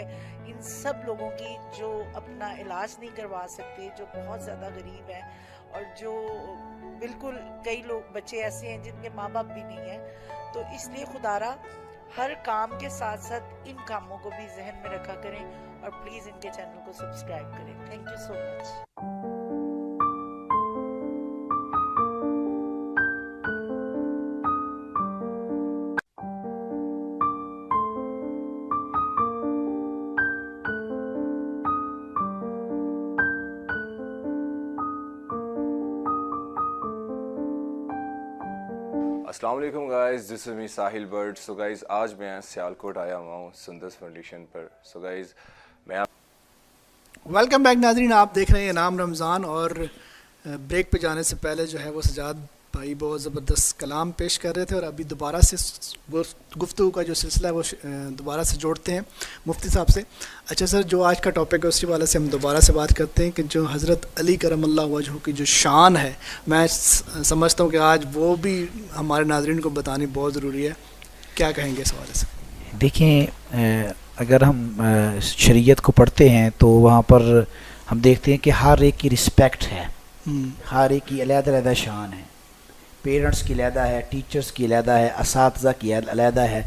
इन सब लोगों की जो अपना इलाज नहीं करवा सकते, जो बहुत ज़्यादा गरीब हैं और जो बिल्कुल कई लोग बच्चे ऐसे हैं जिनके माँ बाप भी नहीं हैं, तो इसलिए खुदारा हर काम के साथ साथ इन कामों को भी जहन में रखा करें और प्लीज़ इनके चैनल को सब्सक्राइब करें। Thank you so much. अस्सलाम वालेकुम guys, this is me Sahil bird. So guys, आज मैं सियालकोट आया हुआ हूँ सुंदस फाउंडेशन पर। सो गाइस, मैं वेलकम बैक नाजरीन, आप देख रहे हैं इनाम रमज़ान। और ब्रेक पे जाने से पहले जो है वो सजाद भाई बहुत ज़बरदस्त कलाम पेश कर रहे थे और अभी दोबारा से गुफ्तगू का जो सिलसिला है वो दोबारा से जोड़ते हैं मुफ्ती साहब से। अच्छा सर, जो आज का टॉपिक है उसी वाले से हम दोबारा से बात करते हैं कि जो हज़रत अली करमल्लाहु वजहू की जो शान है, मैं समझता हूँ कि आज वो भी हमारे नाज़रीन को बतानी बहुत ज़रूरी है। क्या कहेंगे इस हवाले से? देखें, अगर हम शरीयत को पढ़ते हैं तो वहाँ पर हम देखते हैं कि हर एक की रिस्पेक्ट है, हर एक की अलग-अलग शान है। पेरेंट्स की अलहदा है, टीचर्स की अलहदा है, असातिज़ा की अलहदा है,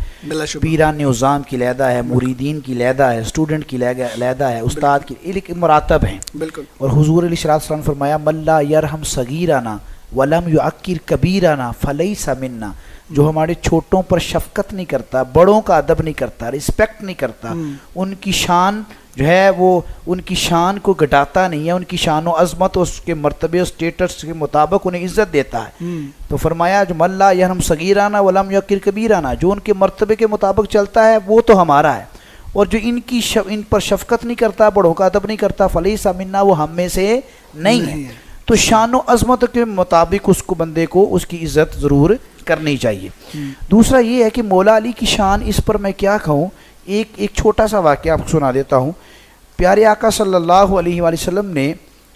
पीरान निज़ाम की अलहदा है, मुरीदीन की अलहदा है, स्टूडेंट की अलहदा है, उस्ताद की एक मरातब हैं। बिल्कुल। और हुजूर अलैहिस्सलाम ने फरमाया, मल्ला यरहम सगीराना वलम युअक्किर कबीराना फलैसा मिन्ना। जो हमारे छोटों पर शफकत नहीं करता, बड़ों का अदब नहीं करता, रिस्पेक्ट नहीं करता, उनकी शान जो है वो उनकी शान को घटाता नहीं है, उनकी शान व अज़मत और उसके मर्तबे और स्टेटस के मुताबिक उन्हें इज़्ज़त देता है। तो फरमाया जो मल्ला यरहम सगीराना वलम युअक्किर कबीराना, जो उनके मर्तबे के मुताबिक चलता है वो तो हमारा है, और जो इन पर शफकत नहीं करता, बड़ों का अदब नहीं करता, फलैसा मिन्ना, वो हम में से नहीं है। तो शान व अज़मत के मुताबिक उसको बंदे को उसकी इज़्ज़त ज़रूर करनी चाहिए। दूसरा ये है कि मौला अली की शान, इस पर मैं क्या कहूँ, एक छोटा सा वाक़या आपको सुना देता हूँ। प्यारे आका सल्लल्लाहु अलैहि वसल्लम ने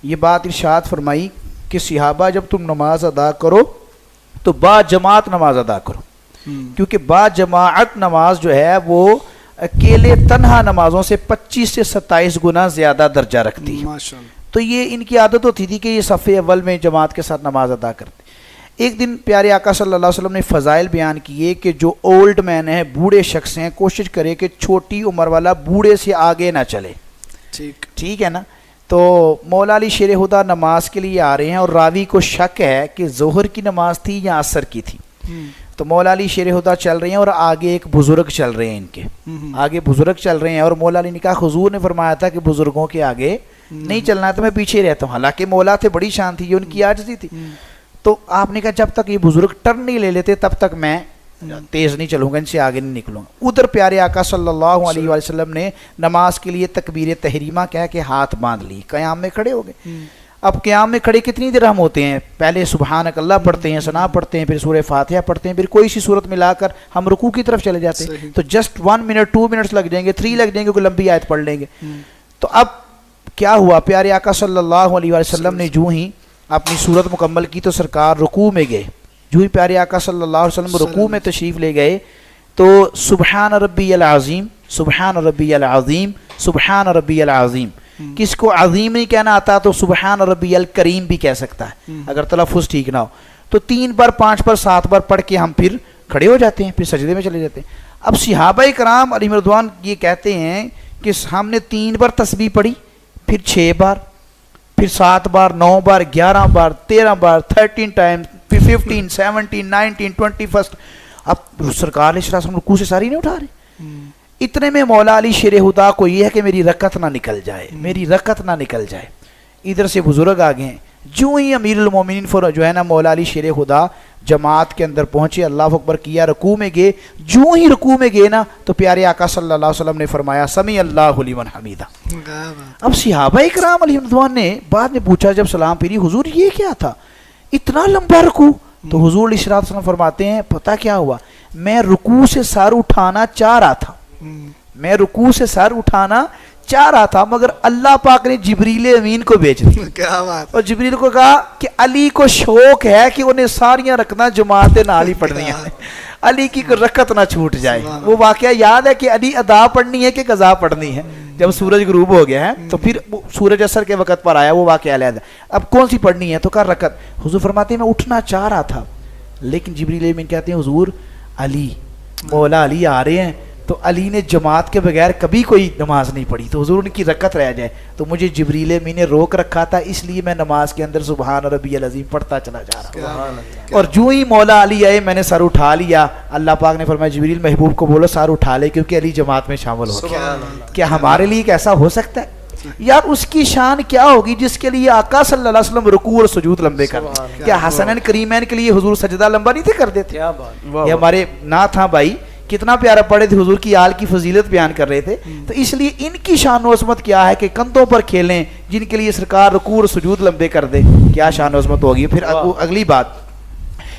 ये बात इरशाद फरमाई कि सहाबा, जब तुम नमाज अदा करो तो बाजमात नमाज अदा करो, क्योंकि बाजमात नमाज जो है वो अकेले तन्हा नमाजों से 25 से 27 गुना ज़्यादा दर्जा रखती है। तो ये इनकी आदत होती थी कि ये सफ़े अव्वल में जमात के साथ नमाज अदा करते। एक दिन प्यारे आका सल्लल्लाहु अलैहि वसल्लम ने फ़ज़ाइल बयान किए कि जो ओल्ड मैन है, बूढ़े शख्स हैं, कोशिश करे कि छोटी उम्र वाला बूढ़े से आगे ना चले। ठीक है ना। तो मौला अली शेर हुदा नमाज के लिए आ रहे हैं और रावी को शक है कि ज़ोहर की नमाज थी या असर की थी। तो मौला अली शेर हुदा चल रहे हैं और आगे एक बुजुर्ग चल रहे हैं, इनके आगे बुजुर्ग चल रहे हैं। और मौला अली ने कहा, हुजूर ने फरमाया था कि बुजुर्गों के आगे नहीं चलना है, तो मैं पीछे रहता हूँ। हालांकि मौला थे, बड़ी शान थी, ये उनकी आजिज़ी थी। तो आपने कहा जब तक ये बुजुर्ग टर्न नहीं ले लेते तब तक मैं तेज़ नहीं चलूँगा, इनसे आगे नहीं निकलूँगा। उधर प्यारे आका सल्लल्लाहु अलैहि वसल्लम ने नमाज के लिए तकबीर तहरीमा कह के हाथ बांध ली, क़याम में खड़े हो गए। अब क़याम में खड़े कितनी देर हम होते हैं? पहले सुबहानक अल्लाह पढ़ते हैं, सना पढ़ते हैं, फिर सूरह फातिहा पढ़ते हैं, फिर कोई सी सूरत मिलाकर हम रुकू की तरफ चले जाते हैं। तो जस्ट 1 मिनट 2 मिनट्स लग जाएंगे, 3 लग जाएंगे, कोई लंबी आयत पढ़ लेंगे। तो अब क्या हुआ, प्यारे आका सल्लल्लाहु अलैहि वसल्लम ने जो ही अपनी सूरत मुकम्मल की तो सरकार रुकू में गए। जो ही प्यारे आका सल्लल्लाहु अलैहि वसल्लम रुकू में तशरीफ़ ले गए तो सुबहान रब्बियल अज़ीम, सुबहान रब्बियल अज़ीम, सुबहान रब्बियल अज़ीम। किसको अज़ीम नहीं कहना आता तो सुबहान रब्बियल करीम भी कह सकता है अगर तलफ़्फ़ुज़ ठीक ना हो। तो 3 बार 5 बार 7 बार पढ़ के हम फिर खड़े हो जाते हैं, फिर सजदे में चले जाते हैं। अब सहाबाए कराम अलैहिम रिज़वान ये कहते हैं कि हमने 3 बार तस्बीह पढ़ी, फिर 6 बार, फिर 7 बार, 9 बार, 11 बार, 13 बार, 13 टाइम्स, फिर 15, 17, 19, 21। अब सरकार रुकू से सारी नहीं उठा रहे। इतने में मौला अली शेर हुदा को यह है कि मेरी रकत ना निकल जाए, मेरी रकत ना निकल जाए। इधर से बुजुर्ग आ गए। जो ही अमीरुल मोमिनीन जो है ना मौला अली शेर हुदा जमात के अंदर पहुंचे, अल्लाह अकबर किया, रुकू में गए। जो ही रुकू में गए ना तो प्यारे आका सल्लल्लाहु अलैहि वसल्लम ने फरमाया समी अल्लाहु लिमन हमीदा। अब सहाबाए किराम अलैहिम रिज़वान ने बाद में पूछा जब सलाम फिरी, हुजूर ये क्या था, इतना लंबा रुकू? तो हुजूर अलैहि सल्लम फरमाते हैं पता क्या हुआ, मैं रुकू से सर उठाना चाह रहा था, मैं रुकू से सर उठाना चाह रहा था, मगर अल्लाह पाक ने जिब्रील अमीन को भेज दिया। क्या बात। और जिब्रील को कहा कि अली को शौक है कि उन्हें सारियां रखना जमात नाल ही पढ़नियां है, अली की रकत ना छूट जाए। वो वाकया याद है कि अली अदा पढ़नी है कि कज़ा पढ़नी है। जब सूरज गुरूब हो गया है तो फिर सूरज असर के वक़्त पर आया, वो वाकया याद है। अब कौन सी पढ़नी है तो कहा रकत। हुजूर फरमाते हैं मैं उठना चाह रहा था, लेकिन जिब्रील अमीन कहते हैं हुजूर अली, मौला अली आ रहे हैं। तो अली ने जमात के बगैर कभी कोई नमाज नहीं पढ़ी, तो हुजूर उनकी रकत रह जाए। तो मुझे जिब्रील अमीन ने रोक रखा था, इसलिए मैं नमाज के अंदर सुबहान रब्बियल अज़ीम पढ़ता चला जा रहा। और जो ही मौला अली आए मैंने सर उठा लिया। अल्लाह पाक ने फरमाया जिब्रील महबूब को बोलो सर उठा ले, क्योंकि अली जमात में शामिल हो गया। क्या हमारे लिए कैसा हो सकता है यार? उसकी शान क्या होगी जिसके लिए आका सल्लल्लाहु अलैहि वसल्लम रुकू और सुजूद लंबे कर। क्या हसनैन करीमैन के लिए हुजूर सजदा लंबा नहीं थे कर देते? ये हमारे ना था भाई, कितना प्यारा पढ़े थे, हुजूर की आल की फजीलत बयान कर रहे थे। तो इसलिए इनकी शान अज़मत क्या है कि कंधों पर खेलें, जिनके लिए सरकार रुकू और सुजूद लंबे कर दे, क्या शान अज़मत होगी। फिर अगली बात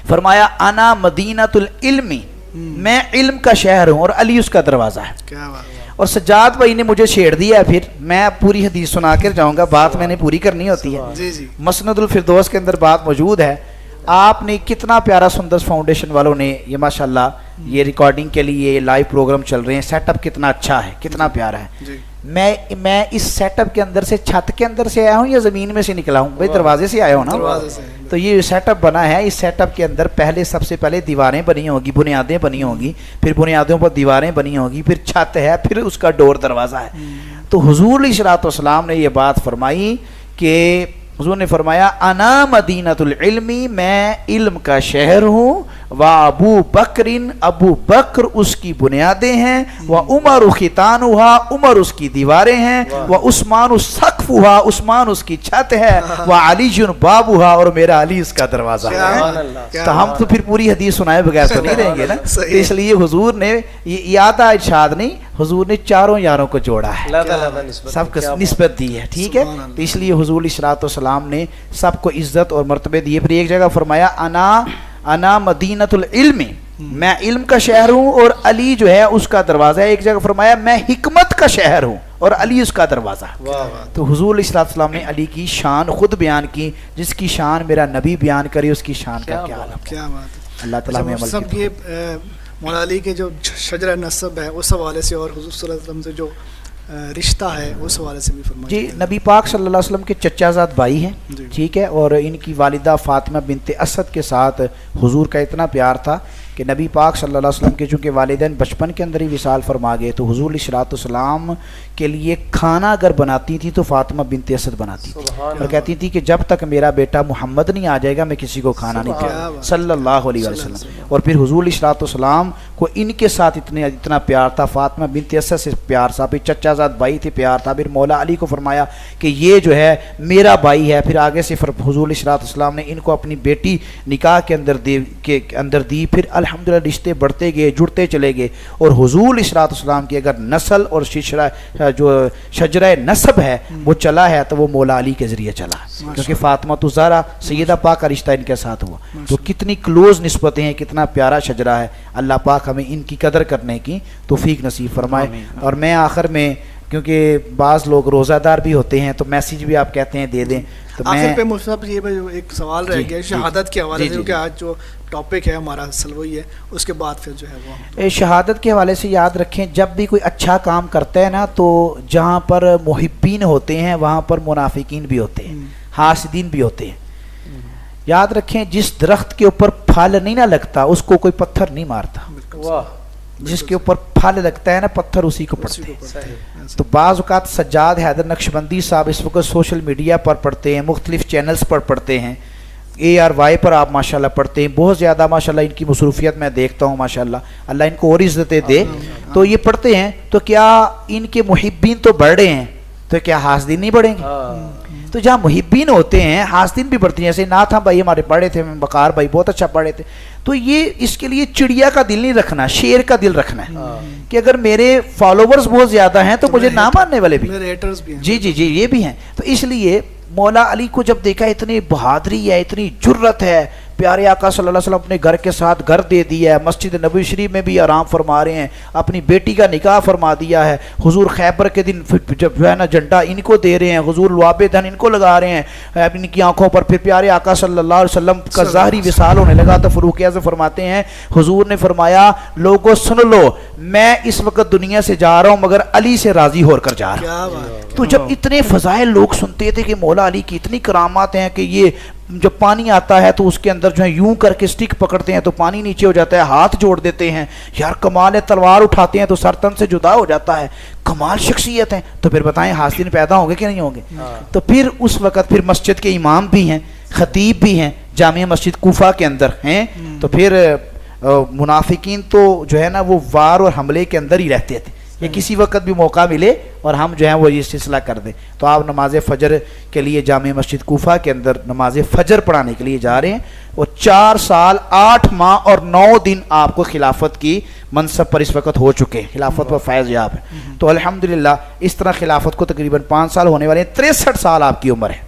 फरमाया अना मदीनतुल इल्मी, मैं इल्म का शहर हूँ और अली उसका दरवाज़ा है। क्या बात। और सज्जाद भाई ने मुझे छेड़ दिया है, फिर मैं पूरी हदीस सुना कर जाऊँगा, बात मैंने पूरी करनी होती है। मसनदुल फिरदौस के अंदर बात मौजूद है। आपने कितना प्यारा सुंदर फाउंडेशन वालों ने ये माशाल्लाह ये रिकॉर्डिंग के लिए लाइव प्रोग्राम चल रहे हैं, सेटअप कितना अच्छा है, कितना प्यारा है। मैं इस सेटअप के अंदर से, छत के अंदर से आया हूँ या ज़मीन में से निकला हूँ? भाई दरवाजे से आया हूँ ना। तो ये सेटअप बना है, इस सेटअप के अंदर सबसे पहले दीवारें बनी होगी, बुनियादें बनी होंगी, फिर बुनियादों पर दीवारें बनी होगी, फिर छत है, फिर उसका डोर दरवाज़ा है। तो हुजूर अलैहिस्सलाम ने ये बात फरमाई कि हुजूर ने फरमाया अना मदीनतुल इल्मी, मैं इल्म का शहर हूँ। व अबू बकरिन, अबू बकर उसकी बुनियादें हैं। व उमर खितान हुआ, उमर उसकी दीवारें हैं। व उस्मान सक़्फ़ हुआ, उस्मान उसकी छत है। व अली बाब हुआ, और मेरा अली उसका दरवाज़ा है। तो हम तो फिर पूरी हदीस सुनाए बगैर तो नहीं रहेंगे ना। तो इसलिए हुजूर ने यादा इरशाद नहीं, हुजूर ने चारों यारों को जोड़ा है, सबको निस्बत दी है। ठीक है, तो इसलिए हुजूर अलैहिस्सलाम ने सबको इज्जत और मर्तबे दिए। फिर एक जगह फरमाया अना मदीनतुल इल्मी, मैं इल्म का शहर हूँ और अली जो है उसका दरवाज़ा है। एक जगह फरमाया मैं हिकमत का शहर हूँ और अली उसका दरवाज़ा। तो हुजूर अलैहिस्सलाम ने अली की शान खुद बयान की, जिसकी शान मेरा नबी बयान करे उसकी शान का क्या आलम। क्या बात। अल्लाह ताला में अमल सब ये मौला अली के जो शजरा नसब है उस हवाले से और हुजूर सल्लल्लाहु अलैहि वसल्लम से जो रिश्ता है उस हवाले से भी फरमाइए। जी, नबी पाक सल्लल्लाहु अलैहि वसल्लम के चचाजाद भाई हैं, ठीक है, और इनकी वालिदा फ़ातिमा बिनते असद के साथ हुजूर का इतना प्यार था कि नबी पाक सल्लल्लाहु अलैहि वसल्लम के चूँकि वालिदैन बचपन के अंदर ही विसाल फरमा गए, तो हुजूर अलैहिस्सलाम के लिए खाना अगर बनाती थी तो फ़ातिमा बिनते असद बनाती थी और कहती थी कि जब तक मेरा बेटा मोहम्मद नहीं आ जाएगा मैं किसी को खाना नहीं दूंगा, सल्लल्लाहु अलैहि वसल्लम। और फिर हुजूर अलैहिस्सलाम को इनके साथ इतना प्यार था, फ़ातिमा बिनते असद से प्यार था, फिर चचाजाद भाई थे प्यार था, फिर मौला अली को फरमाया कि ये जो है मेरा भाई है। फिर आगे से हुजूर अलैहिस्सलाम ने इनको अपनी बेटी निकाह के अंदर दी। फिर अल्हम्दुलिल्लाह रिश्ते बढ़ते गए, जुड़ते चले गए, और हुजूर अलैहिस्सलाम की अगर नस्ल और जो शजरा नसब है वो चला है तो वो मौला अली के ज़रिए चला, क्योंकि फ़ातिमा तो ज़हरा सैयदा पाक का रिश्ता इनके साथ हुआ। तो कितनी क्लोज निस्बतें हैं, कितना प्यारा शजरा है। अल्लाह पाक हमें इनकी कदर करने की तौफीक नसीब फरमाए। और मैं आखिर में, क्योंकि बाज़ लोग रोज़ादार भी होते हैं, तो मैसेज भी आप कहते हैं दे दें, तो आखिर पे मुझे साहब ये एक सवाल रह गया शहादत के हवाले से, क्योंकि आज जो टॉपिक है हमारा असल वही है, उसके बाद फिर जो है वो शहादत के हवाले से याद रखें, जब भी कोई अच्छा काम करता है ना, तो जहाँ पर मुहिब्बीन होते हैं वहाँ पर मुनाफिकीन भी होते हैं, हासिदीन भी होते हैं। याद रखें, जिस दरख्त के ऊपर फल नहीं ना लगता उसको कोई पत्थर नहीं मारता, जिसके ऊपर फल लगता है ना पत्थर उसी को पड़ते हैं। तो बाज़ औक़ात सज्जाद हैदर नक्शबंदी साहब इस वक्त सोशल मीडिया पर पढ़ते हैं, मुख्तलिफ चैनल्स पर पढ़ते हैं, ARY पर आप माशाल्लाह पढ़ते हैं, बहुत ज़्यादा माशाल्लाह इनकी मसरूफियत मैं देखता हूँ, माशाल्लाह अल्लाह इनको और इज़्ज़तें दे। तो ये पढ़ते हैं, तो क्या इनके मुहिब्बीन तो बढ़ रहे हैं, तो क्या हासदीन नहीं बढ़ेंगे? तो जहाँ मुहिब्बीन होते हैं हासदीन भी बढ़ती हैं। जैसे नाथा भाई हमारे पढ़े थे, बकार भाई बहुत अच्छा पढ़े थे। तो ये इसके लिए चिड़िया का दिल नहीं रखना, शेर का दिल रखना है कि अगर मेरे फॉलोवर्स बहुत ज़्यादा हैं तो मुझे ना मानने वाले भी, मेरे हेटर्स भी हैं। जी जी जी, ये भी हैं। तो इसलिए मौला अली को जब देखा इतनी बहादुरी है, इतनी जुर्रत है, प्यारे आका सल्लल्लाहु अलैहि वसल्लम अपने घर के साथ घर दे दिया है, मस्जिद नबी शरीफ में भी आराम फरमा रहे हैं, अपनी बेटी का निकाह फरमा दिया है, हुजूर खैबर के दिन जब जो है ना झंडा इनको दे रहे हैं, हुजूर लुआबे धन इनको लगा रहे हैं इनकी आंखों पर। फिर प्यारे आका सल्लल्लाहु अलैहि वसल्लम का ज़ाहरी विसाल होने लगा तो फ़ारूक आज़म फरमाते हैं, हुजूर ने फरमाया लोगों सुन लो, मैं इस वक्त दुनिया से जा रहा हूँ मगर अली से राज़ी होकर जा रहा हूँ। तो जब इतने फ़ज़ाइल लोग सुनते थे कि मौला अली की इतनी करामात हैं कि ये जब पानी आता है तो उसके अंदर जो है यूं करके स्टिक पकड़ते हैं तो पानी नीचे हो जाता है, हाथ जोड़ देते हैं, यार कमाल है, तलवार उठाते हैं तो सर तन से जुदा हो जाता है, कमाल शख्सियत है। तो फिर बताएं हासिल पैदा होंगे कि नहीं होंगे? तो फिर उस वक़्त फिर मस्जिद के इमाम भी हैं, खतीब भी हैं, जामिया मस्जिद कूफा के अंदर हैं। तो फिर मुनाफिकीन तो जो है ना वो वार और हमले के अंदर ही रहते थे, ये किसी वक्त भी मौका मिले और हम जो है वो ये सिलसिला कर दें। तो आप नमाज फ़जर के लिए जामिया मस्जिद कूफा के अंदर नमाज फ़जर पढ़ाने के लिए जा रहे हैं, और 4 साल 8 माह और 9 दिन आपको खिलाफत की मनसब पर इस वक्त हो चुके हैं, खिलाफत पर फैज़ याब है। तो अल्हम्दुलिल्लाह इस तरह खिलाफत को तकरीबन 5 साल होने वाले हैं। 63 साल आपकी उम्र है।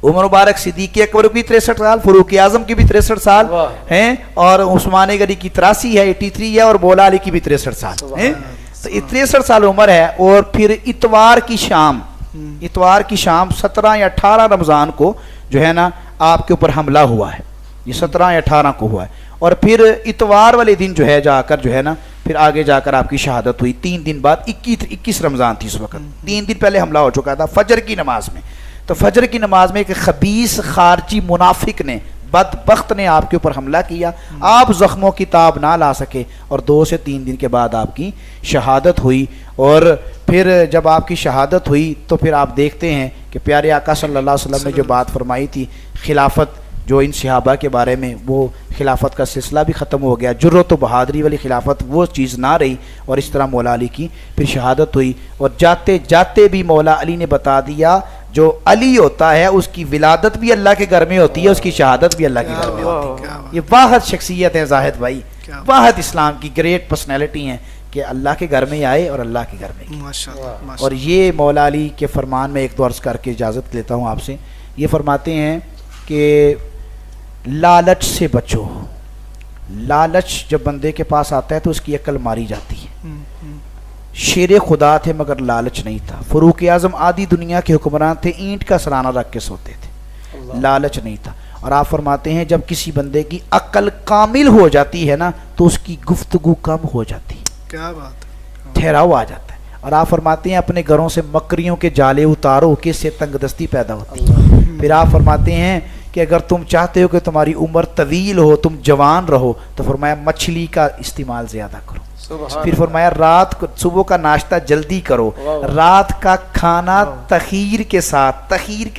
उमर मुबारक सिद्दीक़ अकबर की 63 साल, फ़ारूक आज़म की भी 63 साल हैं, और उस्मान गनी की 83 है, 83 है, और मौला अली की भी 63 साल हैं। तो 63 साल उम्र है। और फिर इतवार की शाम 17 या 18 रमज़ान को जो है ना आपके ऊपर हमला हुआ है, ये 17 या 18 को हुआ है। और फिर इतवार वाले दिन जो है जाकर जो है ना फिर आगे जाकर आपकी शहादत हुई। 3 दिन बाद 21 रमज़ान थी उस वक्त, 3 दिन पहले हमला हो चुका था फजर की नमाज में। तो फजर की नमाज में एक खबीस खारजी मुनाफिक ने, बदबख्त ने आपके ऊपर हमला किया, आप ज़ख्मों की ताब ना ला सके, और 2 से 3 दिन के बाद आपकी शहादत हुई। और फिर जब आपकी शहादत हुई तो फिर आप देखते हैं कि प्यारे आका सल्लल्लाहु अलैहि वसल्लम ने जो बात फरमाई थी खिलाफत, जो इन सहाबा के बारे में, वो खिलाफत का सिलसिला भी ख़त्म हो गया, जुर्रत व बहादुरी वाली खिलाफत वो चीज़ ना रही, और इस तरह मौला अली की फिर शहादत हुई। और जाते जाते भी मौला अली ने बता दिया जो अली होता है उसकी विलादत भी अल्लाह के घर में होती है, उसकी शहादत भी अल्लाह के घर में होती है। ये वाहद शख्सियत है जाहिद भाई, वाहद इस्लाम की ग्रेट पर्सनैलिटी है कि अल्लाह के घर में आए और अल्लाह के घर में माशाअल्लाह। और ये मौला अली के फरमान में एक दो अर्ज़ करके इजाज़त लेता हूँ आपसे। ये फरमाते हैं कि लालच से बचो। लालच जब बंदे के पास आता है तो उसकी अक्ल मारी जाती है। शेर खुदा थे मगर लालच नहीं था। फ़ारूक आज़म आधी दुनिया के हुक्मरान थे, ईंट का सराना रख के सोते थे, लालच नहीं था। और आप फरमाते हैं जब किसी बंदे की अक्ल कामिल हो जाती है ना तो उसकी गुफ्तगू कम हो जाती है, क्या बात है, ठहराव आ जाता है। और आप फरमाते हैं अपने घरों से मकरियों के जाले उतारो कि इससे तंगदस्ती पैदा होती है। फिर आप फरमाते हैं कि अगर तुम चाहते हो कि तुम्हारी उम्र तवील हो, तुम जवान रहो, तो फरमाया मछली का इस्तेमाल ज़्यादा करो। फिर फरमाया रात को सुबह का नाश्ता जल्दी करो, रात का खाना तखीर के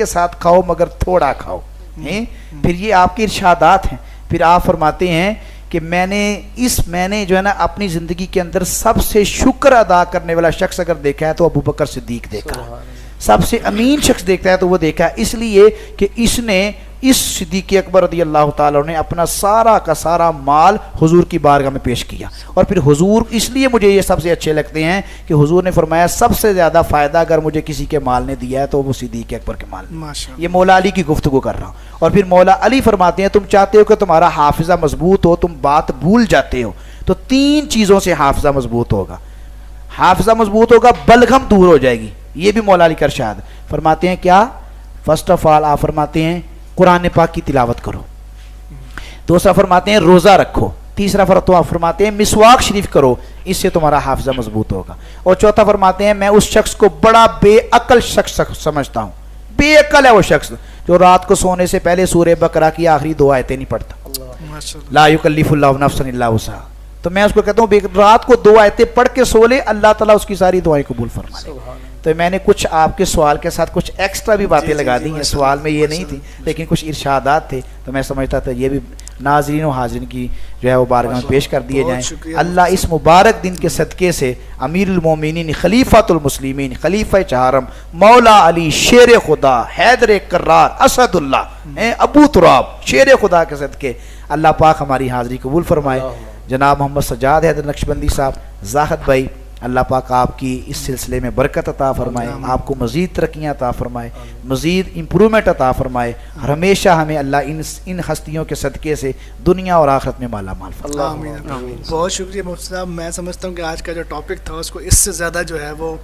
साथ खाओ मगर थोड़ा खाओ। हैं? फिर ये आपके इरशादात हैं। फिर आप फरमाते हैं कि मैंने जो है ना अपनी ज़िंदगी के अंदर सबसे शुक्र अदा करने वाला शख्स अगर देखा है तो अबू बकर सिद्दीक देखा, सबसे अमीन शख्स देखता है तो वो देखा, इसलिए कि इसने इस सिद्दीक़ अकबर रज़ी अल्लाह ताला ने अपना सारा का सारा माल हुजूर की बारगाह में पेश किया। और फिर हुजूर, इसलिए मुझे ये सबसे अच्छे लगते हैं कि हुजूर ने फरमाया सबसे ज़्यादा फ़ायदा अगर मुझे किसी के माल ने दिया है तो वो सिद्दीक़ अकबर के माल ने। ये मौला अली की गुफ्तगू कर रहा हूँ। और फिर मौला अली फरमाते हैं तुम चाहते हो कि तुम्हारा हाफिज़ा मजबूत हो, तुम बात भूल जाते हो, तो 3 चीज़ों से हाफिज़ा मजबूत होगा। हाफिज़ा मजबूत होगा, बलगम दूर हो जाएगी। ये भी मौला अली का इरशाद फरमाते हैं। क्या? फर्स्ट ऑफ ऑल आप फरमाते हैं कुरान पाक की तिलावत करो। दूसरा फरमाते हैं रोज़ा रखो। तीसरा फरमाते हैं मिसवाक शरीफ करो, इससे तुम्हारा हाफिज़ा मजबूत होगा। और चौथा फरमाते हैं मैं उस शख्स को बड़ा बेअकल शख्स समझता हूँ। बेअकल है वो शख्स जो रात को सोने से पहले सूरह बकरा की आखिरी 2 आयतें नहीं पढ़ता। ला युकल्लिफुल्लाहु नफ्सन इल्ला वुसअहा। तो मैं उसको कहता हूँ रात को 2 आयतें पढ़ के सो ले, अल्लाह ताला उसकी सारी दुआएं कबूल फरमा ले। तो मैंने कुछ आपके सवाल के साथ कुछ एक्स्ट्रा भी बातें लगा दी हैं। सवाल में ये नहीं थी, लेकिन कुछ इरशादात थे, तो मैं समझता था ये भी नाज़रीन और हाज़रीन की जो है वो बारगाह में पेश कर दिए जाएं। अल्लाह इस मुबारक दिन के सदक़े से अमीरुल मोमिनीन खलीफातुल मुस्लिमीन खलीफा चहारम मौला अली शेर खुदा हैदर कर्रार असदुल्ला अबू तुराब शेर खुदा के सदक़े अल्लाह पाक हमारी हाज़री कबूल फरमाए। जनाब मोहम्मद सज्जाद हैदर नक्शबंदी साहब, जाहिद भाई, अल्लाह पाक आपकी इस सिलसिले में बरकत अता फरमाए, आपको मज़ीद तरक्कियाँ अता फरमाए, मज़ीद इम्प्रूवमेंट अता फरमाए। हमेशा हमें अल्लाह इन हस्तियों के सदक़े से दुनिया और आखिरत में माला माल फरमाए। बहुत शुक्रिया मुफ्ती साहब। मैं समझता हूँ कि आज का जो टॉपिक था उसको इससे ज़्यादा जो है वो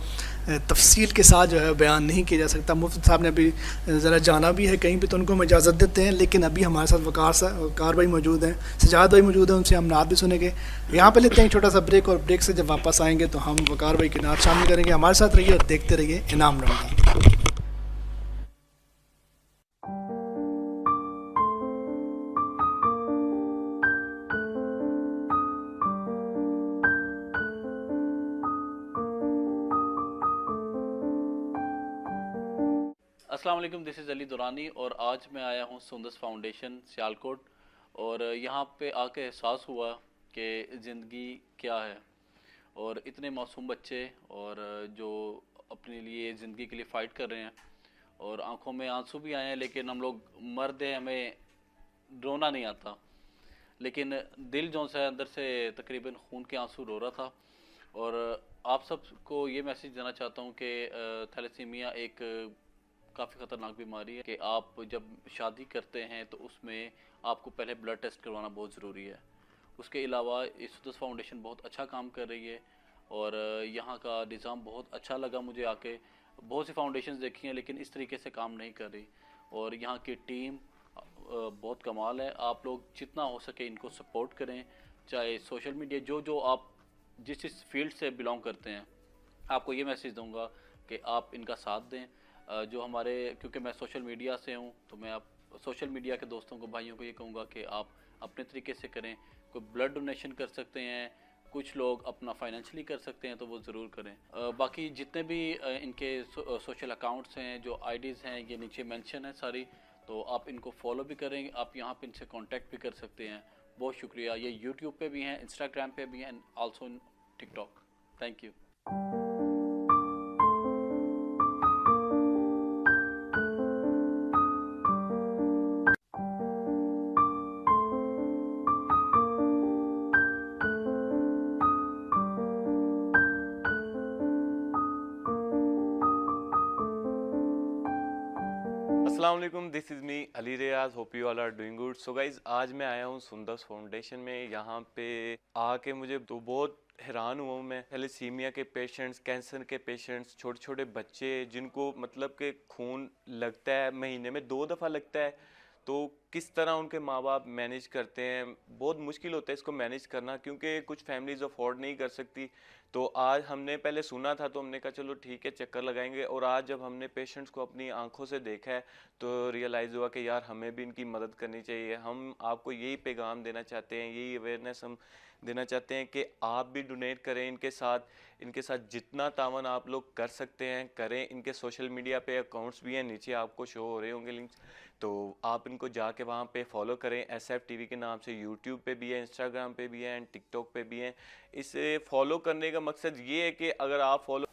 तफसील के साथ जो है बयान नहीं किया जा सकता। मुफ्ती साहब ने अभी ज़रा जाना भी है कहीं भी, तो उनको हम इजाज़त देते हैं। लेकिन अभी हमारे साथ वकार भाई मौजूद हैं, सजाद भाई मौजूद हैं, उनसे हम नात भी सुनेंगे। यहाँ पे लेते हैं छोटा सा ब्रेक, और ब्रेक से जब वापस आएंगे तो हम वकार भाई की नात शामिल करेंगे। हमारे साथ रहिए और देखते रहिए इनाम रमज़ान। अस्सलाम वालेकुम, दिस इज़ अली दुरानी और आज मैं आया हूँ सुंदस फाउंडेशन सियालकोट। और यहाँ पे आके एहसास हुआ कि ज़िंदगी क्या है, और इतने मासूम बच्चे और जो अपने लिए ज़िंदगी के लिए फ़ाइट कर रहे हैं, और आंखों में आंसू भी आए हैं। लेकिन हम लोग मर्द हैं, हमें रोना नहीं आता, लेकिन दिल जो सा अंदर से तकरीबन खून के आंसू रो रहा था। और आप सबको ये मैसेज देना चाहता हूँ कि थैलेसीमिया एक काफ़ी ख़तरनाक बीमारी है कि आप जब शादी करते हैं तो उसमें आपको पहले ब्लड टेस्ट करवाना बहुत ज़रूरी है। उसके अलावा सुंदस फाउंडेशन बहुत अच्छा काम कर रही है और यहाँ का निज़ाम बहुत अच्छा लगा मुझे आके। बहुत सी फाउंडेशंस देखी हैं लेकिन इस तरीके से काम नहीं कर रही, और यहाँ की टीम बहुत कमाल है। आप लोग जितना हो सके इनको सपोर्ट करें, चाहे सोशल मीडिया जो आप जिस फील्ड से बिलोंग करते हैं। आपको ये मैसेज दूंगा कि आप इनका साथ दें। जो हमारे, क्योंकि मैं सोशल मीडिया से हूँ, तो मैं आप सोशल मीडिया के दोस्तों को, भाइयों को ये कहूँगा कि आप अपने तरीके से करें। कोई ब्लड डोनेशन कर सकते हैं, कुछ लोग अपना फाइनेंशियली कर सकते हैं, तो वो ज़रूर करें। बाकी जितने भी इनके सोशल अकाउंट्स हैं, जो आईडीज़ हैं, ये नीचे मेंशन है सारी, तो आप इनको फॉलो भी करें। आप यहाँ पे इनसे कांटेक्ट भी कर सकते हैं। बहुत शुक्रिया। ये यूट्यूब पे भी हैं, इंस्टाग्राम पे भी हैं, and also in TikTok. Thank you. अस्सलाम वालेकुम, this is me Ali Riyaz, hope you all are doing good. So guys, आज मैं आया हूँ सुंदस फाउंडेशन में। यहाँ पे आके मुझे तो बहुत हैरान हुआ मैं। थैलेसीमिया के पेशेंट्स, कैंसर के पेशेंट्स, छोटे छोटे बच्चे जिनको मतलब कि खून लगता है, महीने में 2 दफ़ा लगता है, तो किस तरह उनके माँ बाप मैनेज करते हैं, बहुत मुश्किल होता है इसको मैनेज करना, क्योंकि कुछ फैमिलीज अफोर्ड नहीं कर सकती। तो आज हमने पहले सुना था तो हमने कहा चलो ठीक है चक्कर लगाएंगे, और आज जब हमने पेशेंट्स को अपनी आंखों से देखा है तो रियलाइज़ हुआ कि यार हमें भी इनकी मदद करनी चाहिए। हम आपको यही पैगाम देना चाहते हैं, यही अवेयरनेस हम देना चाहते हैं कि आप भी डोनेट करें इनके साथ जितना तावन आप लोग कर सकते हैं करें। इनके सोशल मीडिया पे अकाउंट्स भी हैं, नीचे आपको शो हो रहे होंगे लिंक्स, तो आप इनको जाके वहाँ पे फॉलो करें। SF TV के नाम से यूट्यूब पे भी है, इंस्टाग्राम पे भी है एंड टिकटॉक पे भी है। इसे फॉलो करने का मकसद ये है कि अगर आप फॉलो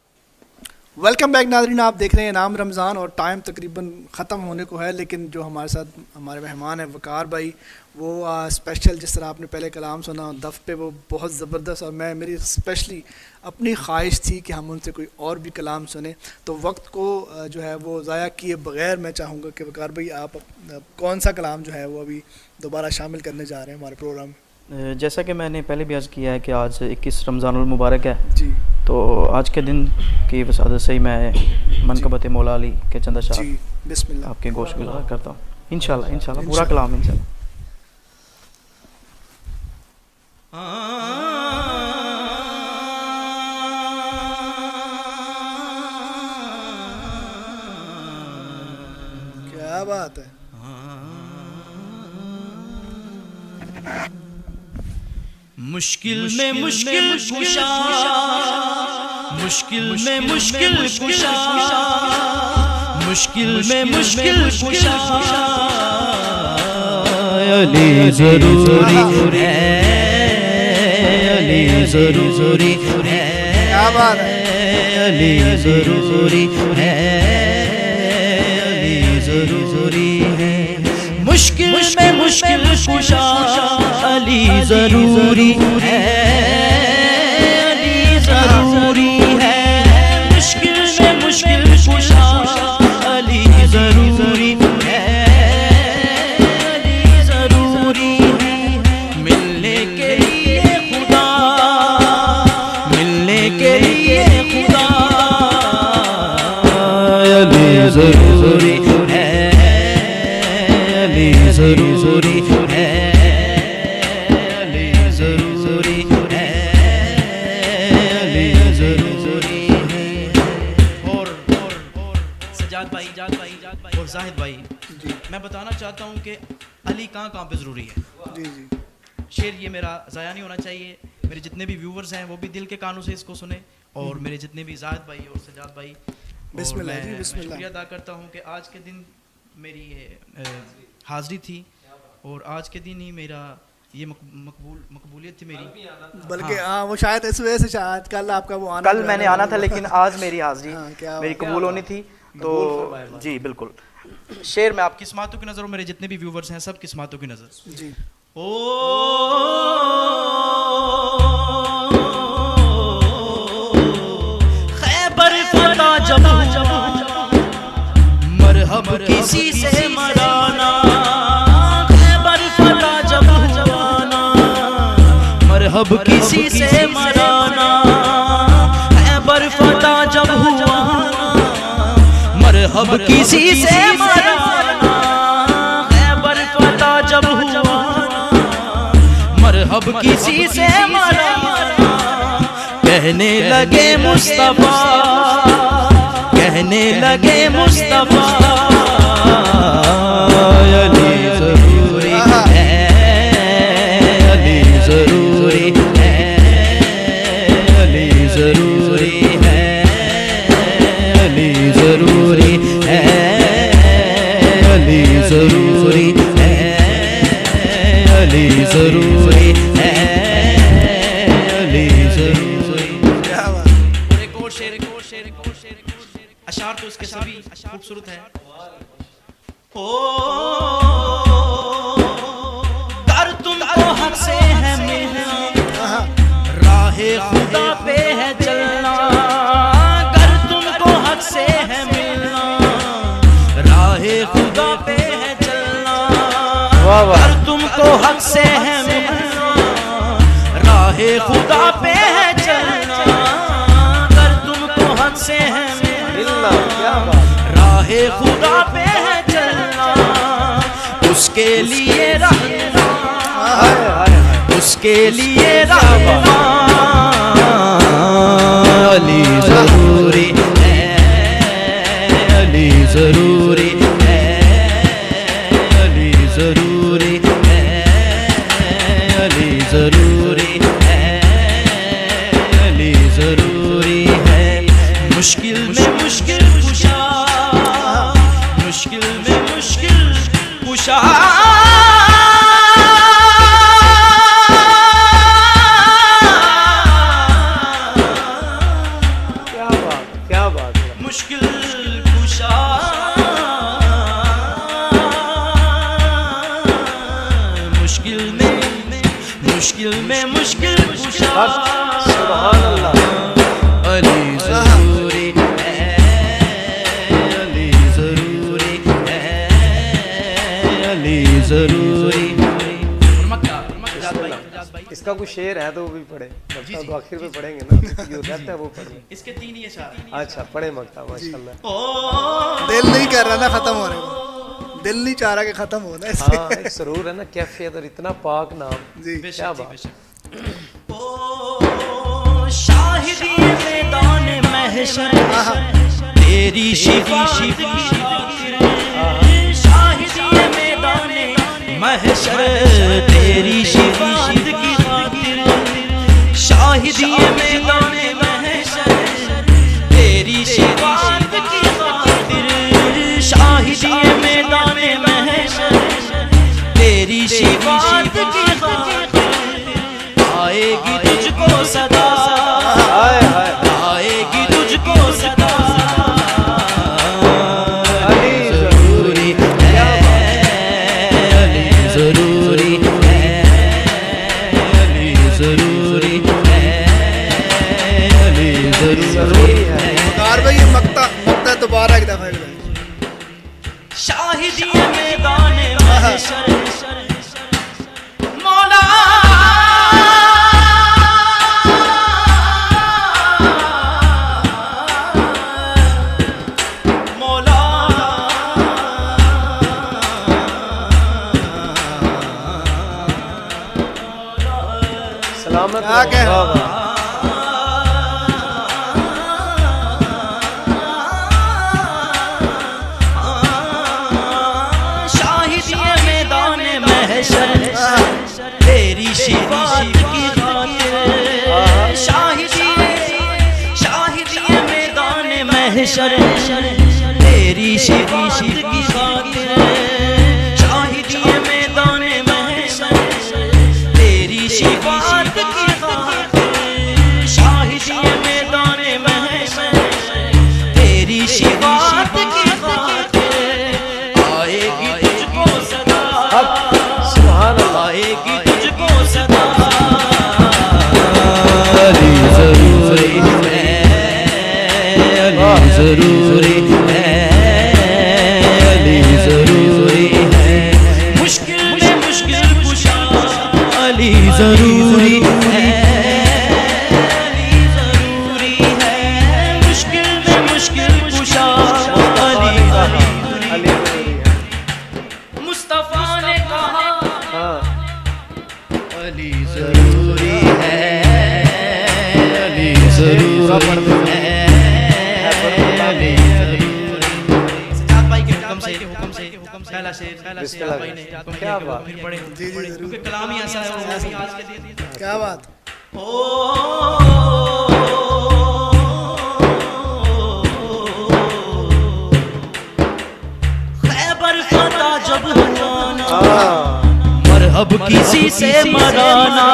वेलकम बैक नाज़रीन, आप देख रहे हैं इनाम रमज़ान और टाइम तकरीबन ख़त्म होने को है, लेकिन जो हमारे साथ हमारे मेहमान हैं वकार भाई, वो स्पेशल जिस तरह आपने पहले कलाम सुना दफ़ पे, वो बहुत ज़बरदस्त, और मेरी स्पेशली अपनी ख्वाहिश थी कि हम उनसे कोई और भी कलाम सुने। तो वक्त को जो है वो ज़ाया किए बग़ैर मैं चाहूँगा कि वकार भाई आप कौन सा कलाम जो है वो अभी दोबारा शामिल करने जा रहे हैं हमारे प्रोग्राम में। जैसा कि मैंने पहले भी अर्ज़ किया है कि आज 21 रमज़ानुल मुबारक है जी, तो आज के दिन की वसादत से ही मैं मनकबत मौला अली के चंद अशआर बिस्मिल्लाह आपके गोश गुज़ार करता हूँ। इंशाल्लाह पूरा कलाम इंशाल्लाह। क्या बात है। मुश्किल में मुश्किल कुशा, मुश्किल में मुश्किल कुशा, मुश्किल में मुश्किल कुशा, अली ज़रूरी है, अली ज़रूरी है, क्या बात है, अली ज़रूरी है, अली ज़रूरी है। मुश्किल में मुश्किल कुशा अली ज़रूरी है, अली ज़रूरी है। मुश्किल में मुश्किल कुशा अली ज़रूरी है, अली ज़रूरी है। मिलने के लिए खुदा, मिलने के लिए खुदा, अली ज़रूरी है, अली ज़रूरी है, अली ज़रूरी है, अली ज़रूरी है। और सजाद भाई और जाहिद भाई, मैं बताना चाहता हूँ कि अली कहाँ पे ज़रूरी है। जी जी, शेर ये मेरा ज़ाया नहीं होना चाहिए। मेरे जितने भी व्यूवर्स हैं वो भी दिल के कानों से इसको सुने, और मेरे जितने भी जाहिद भाई और सजाद भाई, बिस्मिल्लाह जी, मैं बिस्मिल्लाह। शुक्रिया अदा करता हूँ कि आज के दिन मेरी हाज़री थी, और आज के दिन ही मेरा ये मकबूलियत थी मेरी। बल्कि हाँ वो शायद इस वजह से शायद कल आपका वो आना, कल मैंने आना था लेकिन आज मेरी हाज़री मेरी कबूल होनी थी, तो जी बिल्कुल। शेर में आपकी किस्मतों की नज़र, मेरे जितने भी व्यूवर्स हैं सब किस्मतों की नज़र। जी, खैबर फतह जब मरहब किसी से मराना, खैबर फतह जब जवाना, मरहब किसी से मराना, खैबर फतह जब हुआ, मरहब किसी से मराना, खैबर फतह जब हुआ, मरहब किसी से मराना। कहने लगे मुस्तफा, कहने लगे मुस्तफा, अली ज़रूरी है, अली ज़रूरी है, अली ज़रूरी है, अली ज़रूरी है, अली ज़रूरी है, अली ज़रूरी है, अली ज़रूरी। अशार तो इसके सभी खूबसूरत है। ओ कर तुमको हक से है मिलना, राहे खुदा पे है चलना, कर तुमको हक से है मिलना, राहे खुदा पे है चलना, कर तुमको हक से है मिलना, राहे खुदा पे है चलना, कर तुमको हक से है मिलना, राहे खुदा पे है चलना। उसके लिए रहना, उसके लिए रहना अली जरूरी है, अली जरूरी है, अली जरूरी है, अली जरूरी है, अली जरूरी है। मुश्किल में मुश्किल कुशा, मुश्किल में मुश्किल कुशा, मुश्किल कुशा, मुश्किल में मुश्किल कुशा, सुभान अल्लाह। अली जरूरी है, अली जरूरी है, अली जरूरी। इसका कुछ शेर है तो वो भी पढ़े, मक्ता तो आखिर में पढ़ेंगे ना, जो रहता है वो पढ़े। इसके 3 ही अशार। अच्छा पढ़े मक्ता, माशाल्लाह। दिल नहीं कर रहा ना खत्म होने को, दिल नहीं चाह रहा कि खत्म होना है। हाँ एक सरूर है ना कैफियत और इतना पाक नाम जी, क्या बात। शाहिदी मैदान महशर तेरी शिफा, शाहिदी मैदान महशर तेरी शिफा की खातिर, शाहिदी मैदान महशर तेरी शिफा की खातिर, शाहिदी मैदान महशर तेरी शिफा की खातिर आएगी तुझको सदा, आएगी तुझको सदा। अली जरूरी है, अली जरूरी है, अली जरूरी है, अली जरूरी है। भाई ये मक्ता दोबारा एक दफा शाहिदी मैदान महशर मौला सलामत शाहिदी मैदान महशर तेरी शिफा की खातिर, शाहिदी मैदान महशर तेरी शिफा की खातिर, शाहिदी मैदान महशर तेरी शिफा की खातिर, शाहिदी मैदान महशर तेरी शिफा की खातिर आएगी तुझको सदा, सुभान अल्लाह, आएगी तुझको सदा। अली जरूरी है, अली जरूरी है, अली जरूरी है। मुश्किल में मुश्किल कुशा अली जरूरी है, अली जरूरी है। मुश्किल में मुश्किल कुशा अली जरूरी है। मुस्तफा ने कहा अली जरूरी है, अली जरूरी है, अली जरूरी। सजाद भाई के हुक्म से पहला शेर भाई ने हुक्म किया कि वो फिर पढ़े, क्योंकि कलाम ही ऐसा है वो आज के दिन। क्या बात। खैबर फता जब हुआ ना, मरहब किसी से मराना,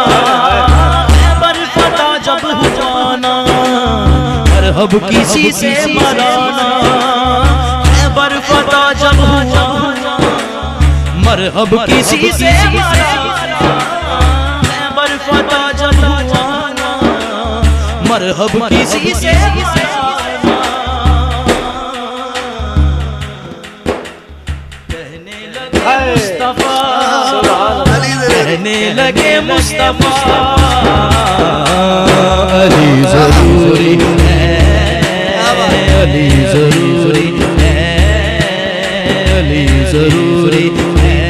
खैबर फता जब हुआ ना, मरहब किसी से मराना, खैबर फता जब हुआ ना, मरहब किसी से मराना, खैबर फता जब हुआ ना, मरहब किसी से मराना। मुस्तफा कहने लगे मुस्तफा अली जरूरी है, अली जरूरी है, अली जरूरी है,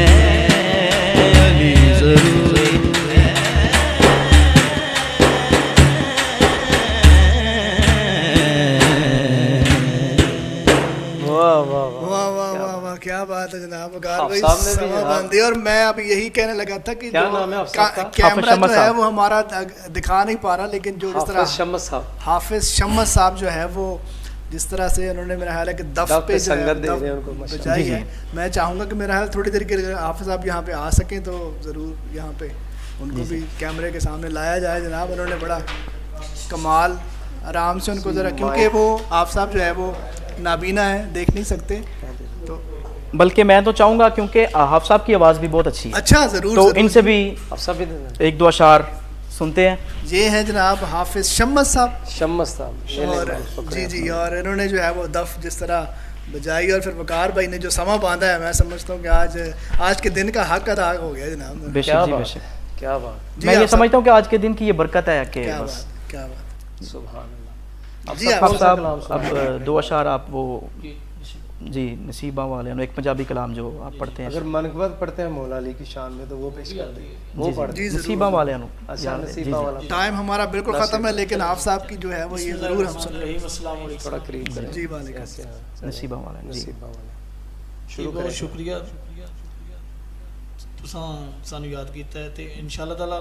समा बंदी। और मैं अब यही कहने लगा था कि क्या नाम है आपका? कैमरा जो है वो हमारा दिखा नहीं पा रहा, लेकिन जो जिस तरह हाफिज शम्स साहब जो है वो जिस तरह से उन्होंने मेरा ख्याल है कि दफ पे संगत दे रहे हैं उनको बजाई है। मैं चाहूँगा कि मेरा ख्याल थोड़ी देर के लिए हाफिज साहब यहाँ पे आ सकें तो ज़रूर यहाँ पे उनको भी कैमरे के सामने लाया जाए। जनाब उन्होंने बड़ा कमाल आराम से उनको ज़रा, क्योंकि वो आप साहब जो है वो नाबीना है, देख नहीं सकते, तो बल्कि मैं तो चाहूँगा क्योंकि हाफ साहब की आवाज़ भी बहुत अच्छी है। अच्छा, ज़रूर तो ज़रूर, इनसे भी एक दो अशार सुनते हैं। ये हैं जनाब हाफिज शम्स साहब। शम्स साहब और जी जी, और इन्होंने जो है वो दफ जिस तरह बजाई और फिर वकार भाई ने जो समा बांधा है, मैं समझता हूँ कि आज के दिन का हक अदा हो गया जनाब। बेशक जी बेशक, क्या बात। मैं ये समझता हूँ कि आज के दिन की ये बरकत है कि क्या बस बात, क्या बात, सुभान अल्लाह। जी आप साहब अब दो अशार आप वो जी नसीबा वाले एक पंजाबी कलाम जो आप पढ़ते हैं, अगर मनक़बत पढ़ते हैं मौला अली की शान में तो वो पेश कर दें, वो पढ़ दें नसीबा वाले। अच्छा, नसीबा वाला टाइम हमारा बिल्कुल खत्म है, लेकिन आप साहब की जो है वो ये जरूर हम सुन रहे हैं। थोड़ा करीब करें जी वालेकुम। नसीबा वाले जी शुरू करें। शुक्रिया तुसां सानू याद कीता है ते इंशाअल्लाह ताला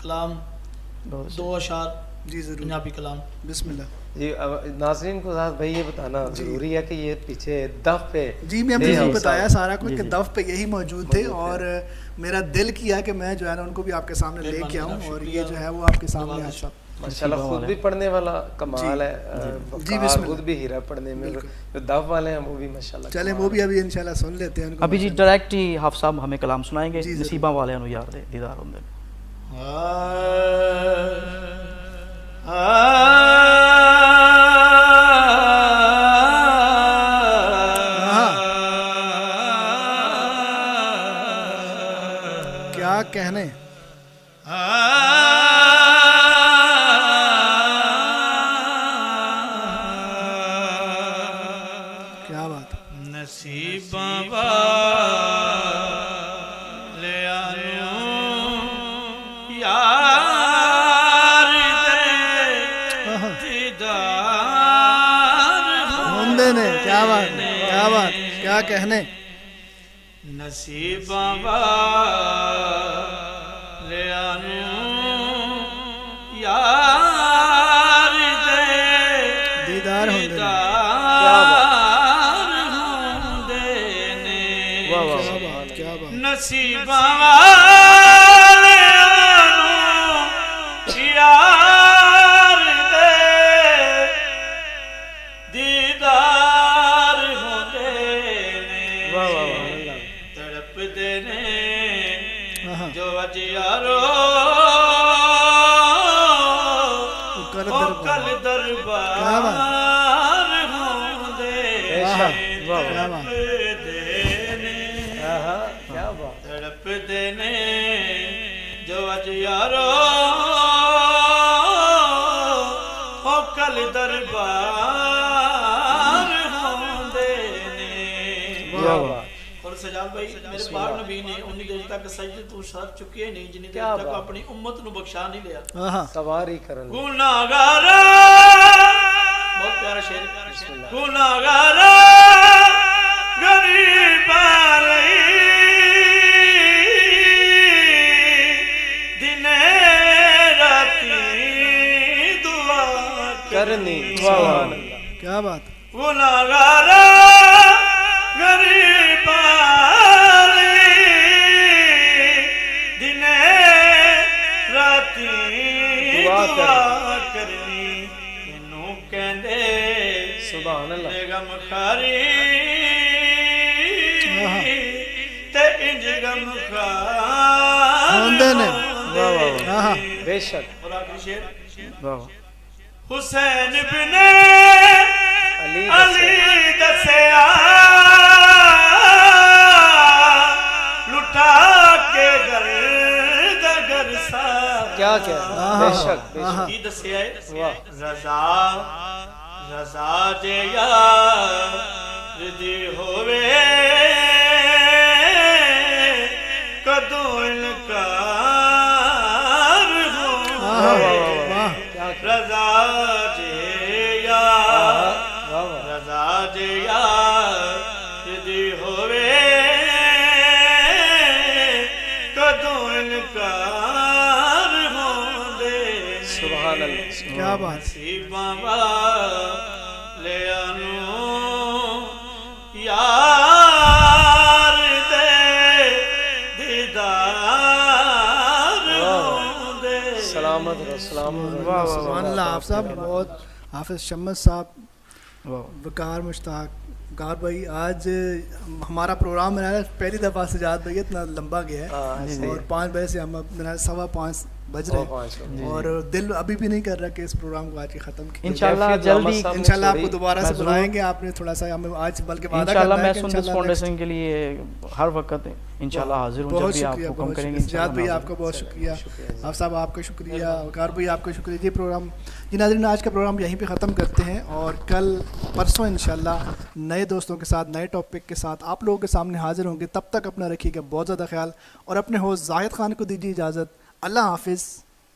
कलाम दो अशार जी जरूर पंजाबी कलाम बिस्मिल्लाह। जी नाज़रीन को साथ भाई ये बताना जरूरी है कि ये पीछे दफ पे जी मैं आपको बताया सारा कुछ कि दफ पे यही मौजूद थे, और मेरा दिल किया कि मैं जो है ना उनको भी आपके सामने लेके आऊँ, और ये जो है वो आपके सामने आज माशाल्लाह खुद भी पढ़ने वाला कमाल है जी, खुद भी हीरा पढ़ने में, जो दफ वाले हैं वो भी माशाल्लाह। चले वो भी अभी इंशाल्लाह सुन लेते हैं। अभी जी डायरेक्ट ही हाफ साहब हमें कलाम सुनाएंगे नसीबा वाले यार दे दीदार होंगे। क्या कहने क्या बात। नसीबा क्या कहने नसीबा ले यार दे दीदार होंदे ने क्या बात नसीबा मेरे पाक नबी ने उन्नी देर तक सजदे तू सर चुके नहीं जिन्नी देर तक अपनी उम्मत नु बख्शा नहीं लिया। सवारी करन गुनाहगार बहुत प्यारा शेर गुनाहगार गरीब रही दिने राती दुआ करनी। सुभान अल्लाह क्या बात। गुनाहगार गरीब दिने राती दुआ करनी इनू कहंदे सुभान अल्लाह गम खारी ते इंज गम होंदे ने। वाह वाह बेशक। और आखिरी शेर वाह हुसैन बिन अली दसया लुटा के घर सा क्या क्या बेशक की दसया रजा रजा जे यार दी होवे कदों इनकार हो रजा जे यार रजा जे यार दी होवे पुकार होंदे सुभान अल्लाह, क्या बात। नसीबां वालियां नूं यार दे दीदार होंदे। सलामत रहो, सलामत रहो। सुभान अल्लाह। आप साहब बहुत, हाफिज शम्स साहब, वकार मुश्ताक, वकार भाई, आज हमारा प्रोग्राम मेरा पहली दफ़ा सजाद भाई इतना लंबा गया है और 5 बजे से हम मेरा 5:15 बज रहे हैं और दिल अभी भी नहीं कर रहा कि इस प्रोग्राम को आज ही खत्म किया। इंशाल्लाह जल्दी इंशाल्लाह आपको दोबारा से बुलाएंगे। आपने थोड़ा सा हमें आज बल्कि वादा इंशाल्लाह करना है मैं कि सुंदस फाउंडेशन के लिए हर वक्त इंशाल्लाह हाजिर हूं, जब भी आप हुक्म करेंगे। सजाद भाई आपका बहुत शुक्रिया, आप साहब आपका शुक्रिया, वकार भाई आपका शुक्रिया। जी प्रोग्राम, जी नाज़रीन, आज का प्रोग्राम यहीं पे ख़त्म करते हैं और कल परसों इंशाल्लाह नए दोस्तों के साथ, नए टॉपिक के साथ आप लोगों के सामने हाजिर होंगे। तब तक अपना रखिएगा बहुत ज़्यादा ख्याल और अपने होस्ट जाहिद खान को दीजिए इजाज़त। अल्लाह हाफिज़।